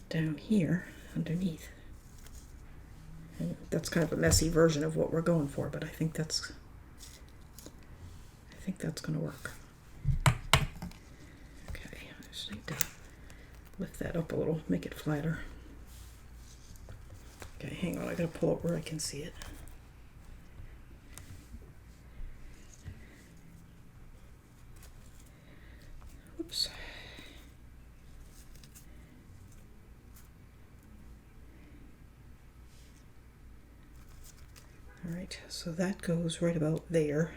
down here underneath. And that's kind of a messy version of what we're going for, but I think that's going to work. Okay, I just need to lift that up a little, make it flatter. Okay, hang on, I gotta pull it where I can see it. Oops. All right, so that goes right about there.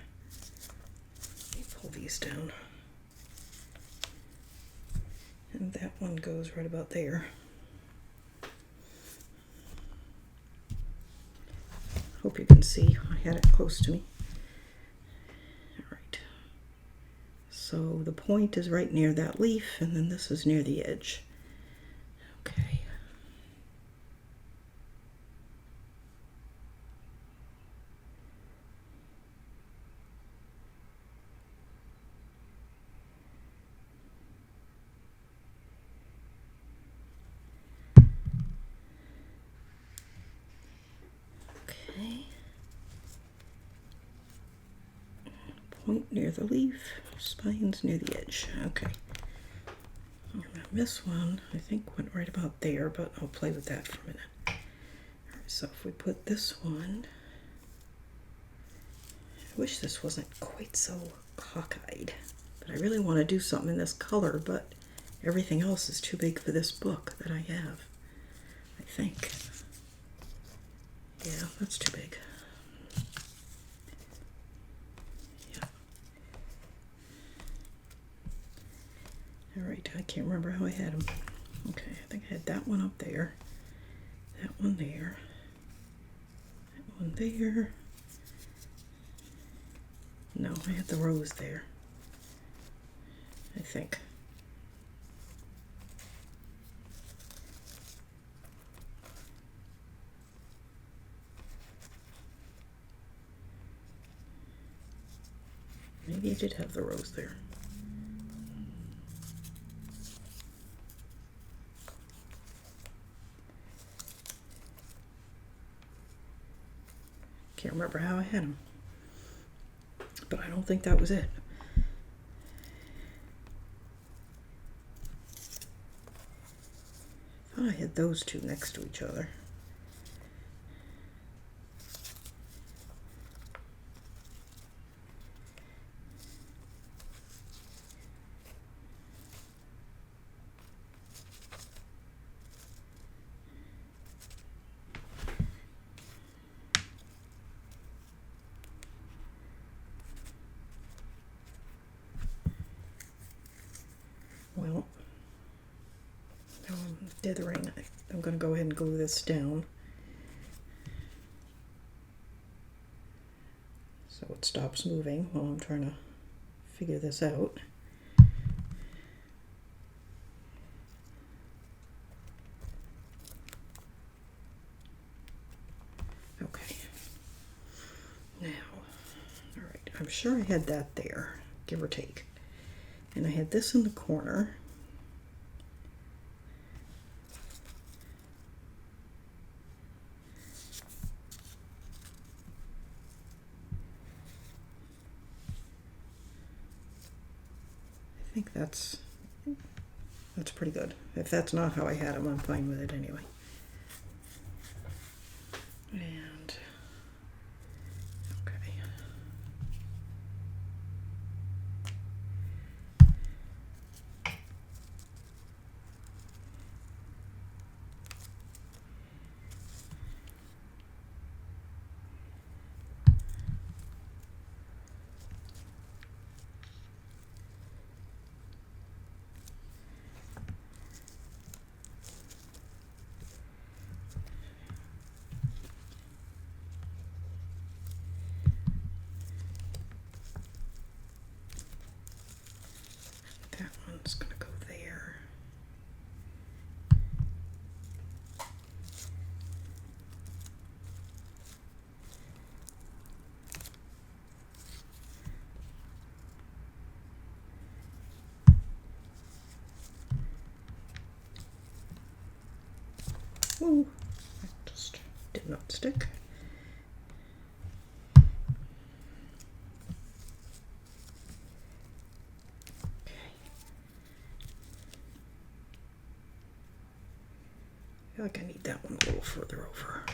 Let me pull these down. And that one goes right about there. Hope you can see, I had it close to me. All right. So the point is right near that leaf, and then this is near the edge. Okay. Okay. Point near the leaf, spines near the edge. Okay. This one, I think, went right about there, but I'll play with that for a minute. All right, so if we put this one, I wish this wasn't quite so cockeyed, but I really want to do something in this color, but everything else is too big for this book that I have, I think. Yeah, that's too big. Yeah. All right, I can't remember how I had them. Okay, I think I had that one up there, that one there, that one there. No, I had the rose there, I think. Maybe I did have the rose there. Can't remember how I had them, but I don't think that was it. I thought I had those two next to each other. Well, now I'm dithering. I'm going to go ahead and glue this down. so it stops moving while I'm trying to figure this out. Okay. Now, all right, I'm sure I had that there, give or take. And I had this in the corner. I think that's pretty good. If that's not how I had them, I'm fine with it anyway. And okay. That one's gonna go there. Ooh, that just did not stick. I feel like I need that one a little further over.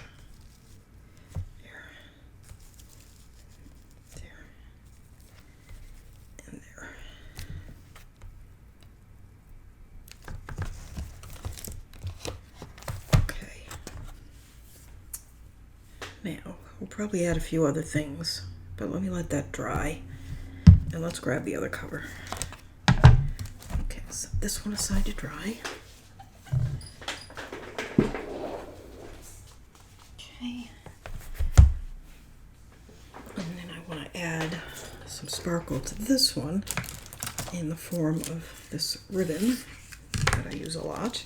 There. There. And there. Okay. Now, we'll probably add a few other things, but let me let that dry. And let's grab the other cover. Okay, set this one aside to dry. Okay. And then I want to add some sparkle to this one in the form of this ribbon that I use a lot.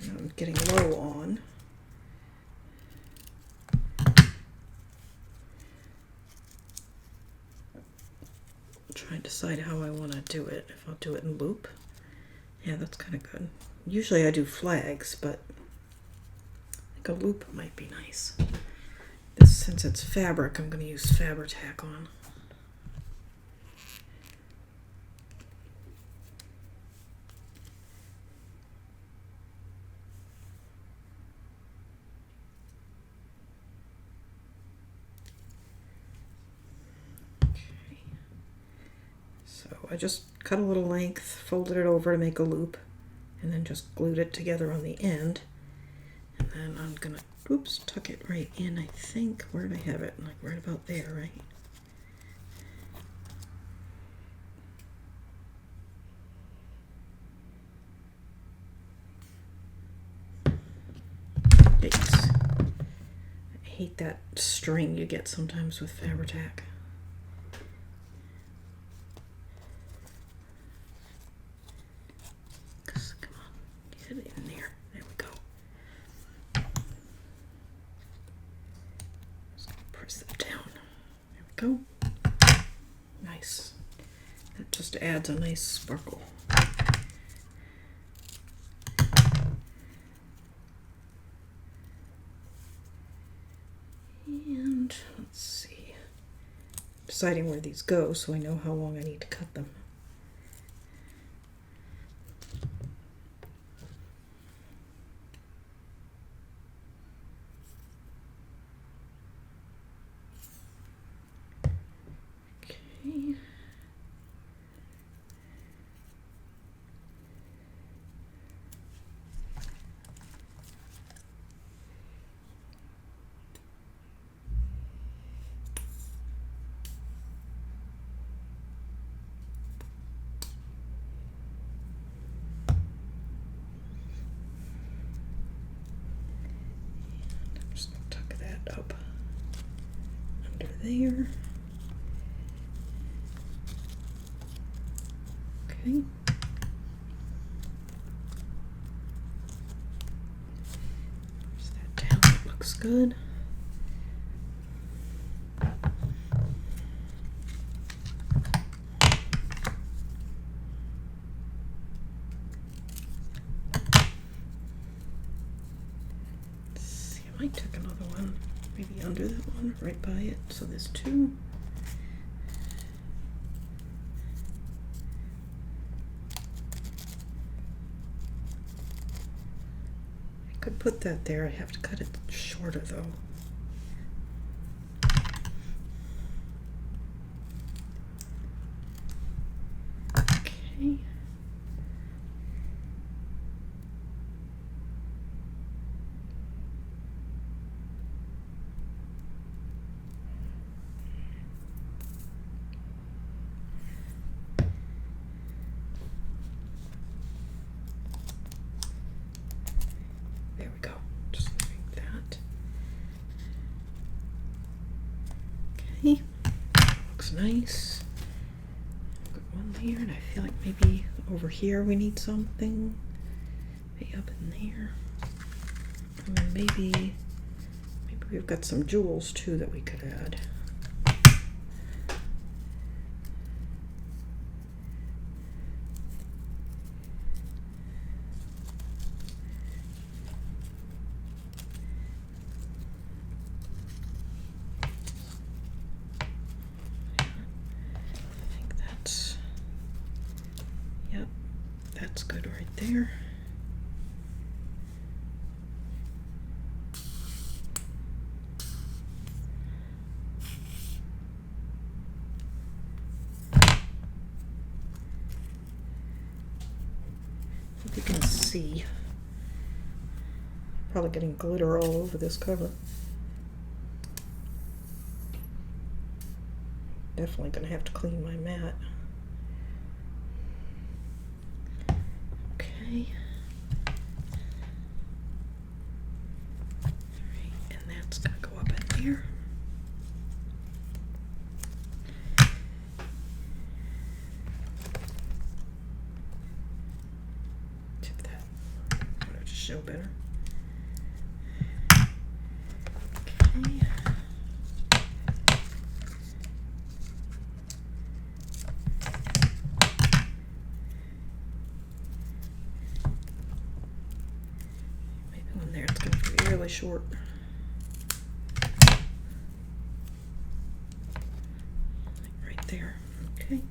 And I'm getting low on. Trying to decide how I want to do it. If I'll do it in loop. Yeah, that's kind of good. Usually I do flags, but I think a loop might be nice. Since it's fabric, I'm going to use Fabri-Tac on. So I just cut a little length, folded it over to make a loop, and then just glued it together on the end. And then I'm gonna, oops, tuck it right in, I think. Where did I have it? Like right about there, right? Yikes. I hate that string you get sometimes with Fabri-Tac. Come on, get it in there. There we go. Just gonna press that down. There we go. Nice. That just adds a nice sparkle. And let's see. Deciding where these go so I know how long I need to cut them. Okay. Just tuck that up under there. Okay. Press that down, that looks good. I might take another one, maybe under that one, right by it. So there's two. I could put that there. I have to cut it shorter though. Okay. There we go. Just like that. Okay. Looks nice. Got one there, and I feel like maybe over here we need something. Maybe up in there. And then maybe we've got some jewels too that we could add. That's good right there. Hope you can see. Probably getting glitter all over this cover. Definitely gonna have to clean my mat. Okay. Alright, and that's gonna go up in there. Tip that. I want it to show better. Okay. There, it's going to be really short. Right there. Okay.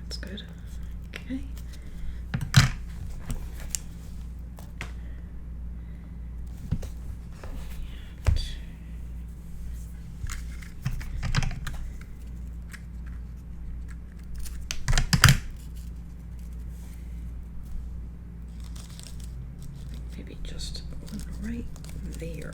That's good. Okay. Maybe just one right there.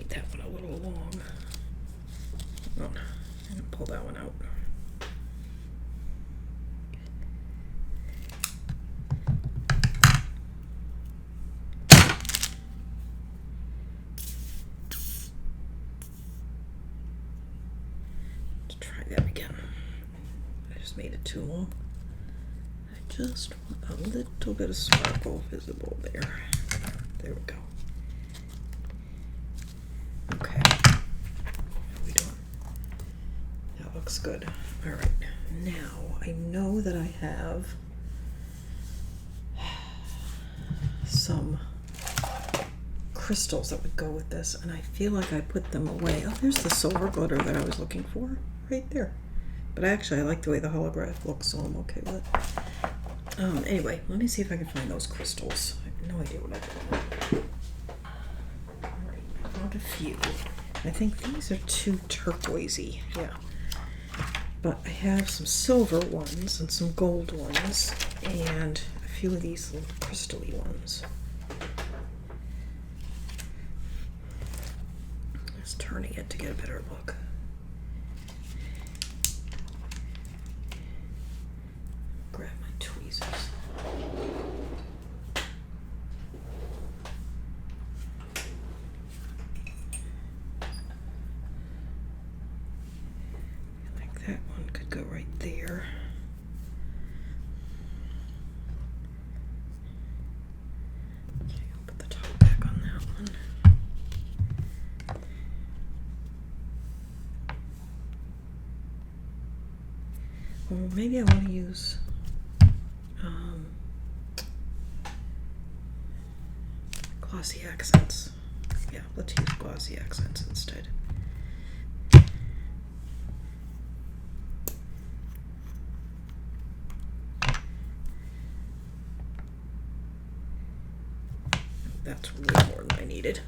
That one a little long. Oh, I'm gonna pull that one out. Let's try that again. just made it too long. I just want a little bit of sparkle visible there. There we go. Okay. How are we doing? That looks good. All right. Now, I know that I have some crystals that would go with this, and I feel like I put them away. Oh, there's the silver glitter that I was looking for right there. But actually, I like the way the holograph looks, so I'm okay with it. Anyway, let me see if I can find those crystals. I have no idea what I did. Alright, I found a few. I think these are too turquoisey, yeah. But I have some silver ones and some gold ones, and a few of these little crystal-y ones. Just turning it to get a better look. Grab my tweezers. Like that one could go right there. Okay, I'll put the top back on that one. Well, maybe I want to use glossy accents. Yeah, let's use glossy accents instead. That's way more than I needed.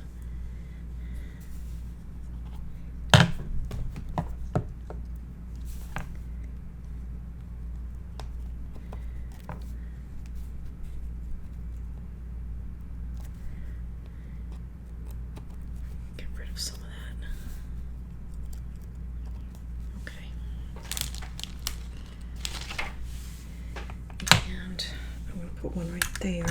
Get rid of some of that. Okay. And I'm going to put one right there.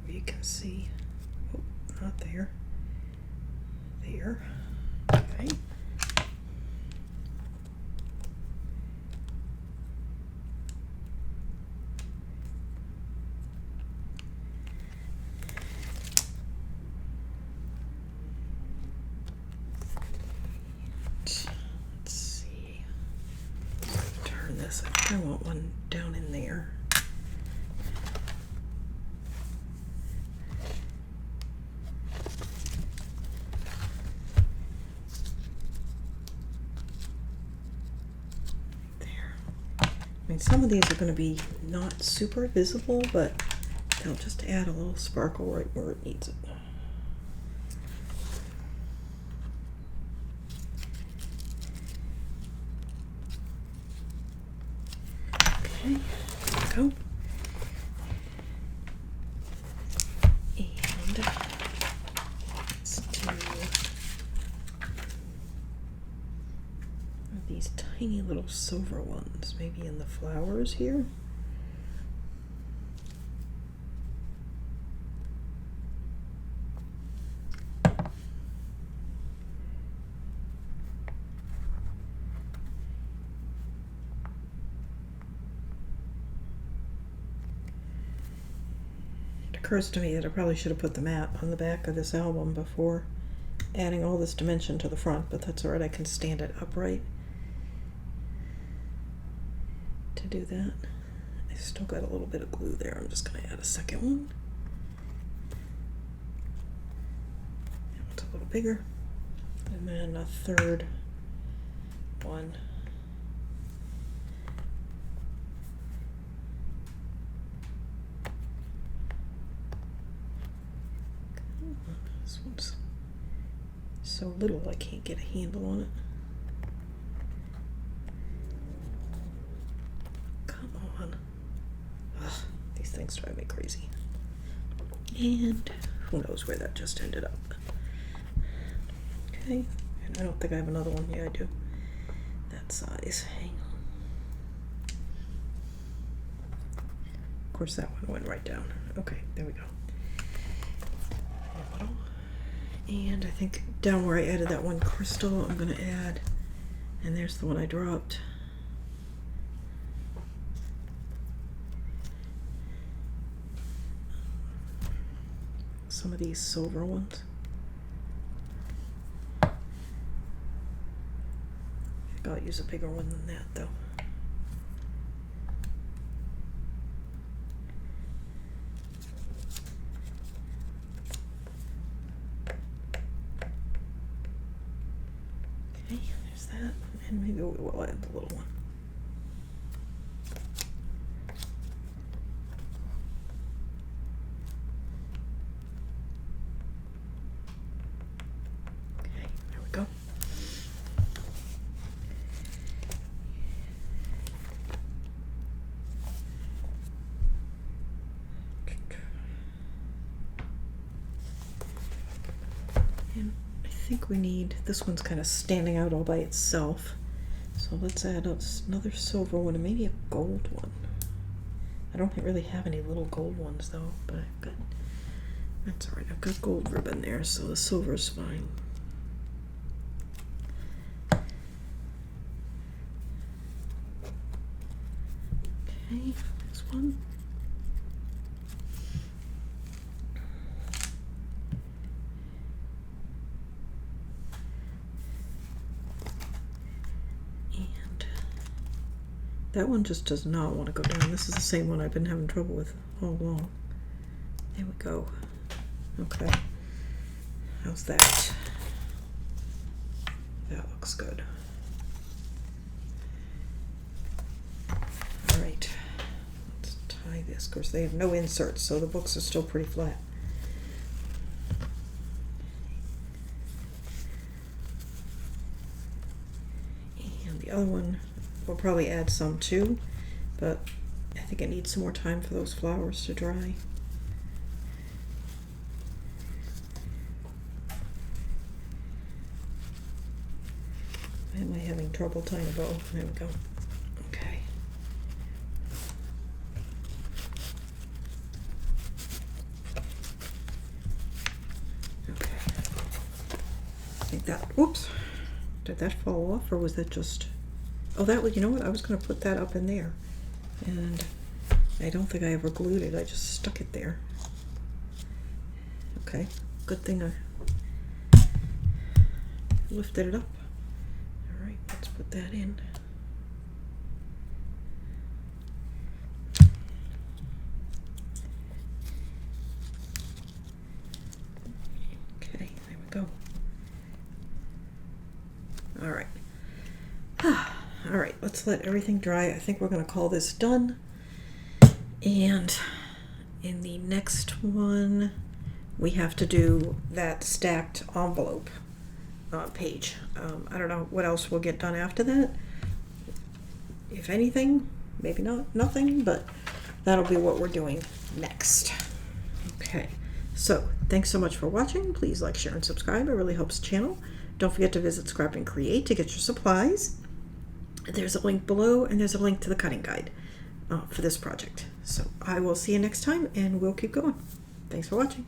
You can see, oh, not there, there, okay. Let's see, turn this, I think I want one down in there. I mean, some of these are going to be not super visible, but they'll just add a little sparkle right where it needs it. Okay, there we go. And let's do these tiny little silver ones, maybe in the flowers here. It occurs to me that I probably should have put the map on the back of this album before adding all this dimension to the front, but that's alright, I can stand it upright to do that. I still got a little bit of glue there. I'm just going to add a second one. It's a little bigger. And then a third one. This one's so little I can't get a handle on it. These things drive me crazy. And who knows where that just ended up. Okay, and I don't think I have another one. Yeah, I do. That size. Hang course, that one went right down. Okay, there we go. And I think down where I added that one crystal, I'm going to add, and there's the one I dropped. Some of these silver ones. I think I'll use a bigger one than that though. Okay, there's that, and maybe we will add the little one. Okay, there we go. And I think we need, this one's kind of standing out all by itself. So let's add another silver one and maybe a gold one. I don't really have any little gold ones though, but I've got, that's alright, I've got gold ribbon there, so the silver's fine. Okay, this one. That one just does not want to go down. This is the same one I've been having trouble with all along. There we go. Okay. How's that? That looks good. All right. Let's tie this. Of course, they have no inserts, so the books are still pretty flat. And the other one, we'll probably add some too, but I think it needs some more time for those flowers to dry. Why am I having trouble tying a bow? There we go. Okay. Okay. I think that, whoops. Did that fall off or was that just... Oh, that was, you know what? I was going to put that up in there. And I don't think I ever glued it. I just stuck it there. Okay. Good thing I lifted it up. All right, let's put that in. Okay, there we go. All right. All right, let's let everything dry. I think we're going to call this done. And in the next one, we have to do that stacked envelope page. I don't know what else we'll get done after that. If anything, maybe not, nothing, but that'll be what we're doing next. Okay, so thanks so much for watching. Please like, share, and subscribe. It really helps the channel. Don't forget to visit Scrap and Create to get your supplies. There's a link below, and there's a link to the cutting guide for this project. So I will see you next time, and we'll keep going. Thanks for watching.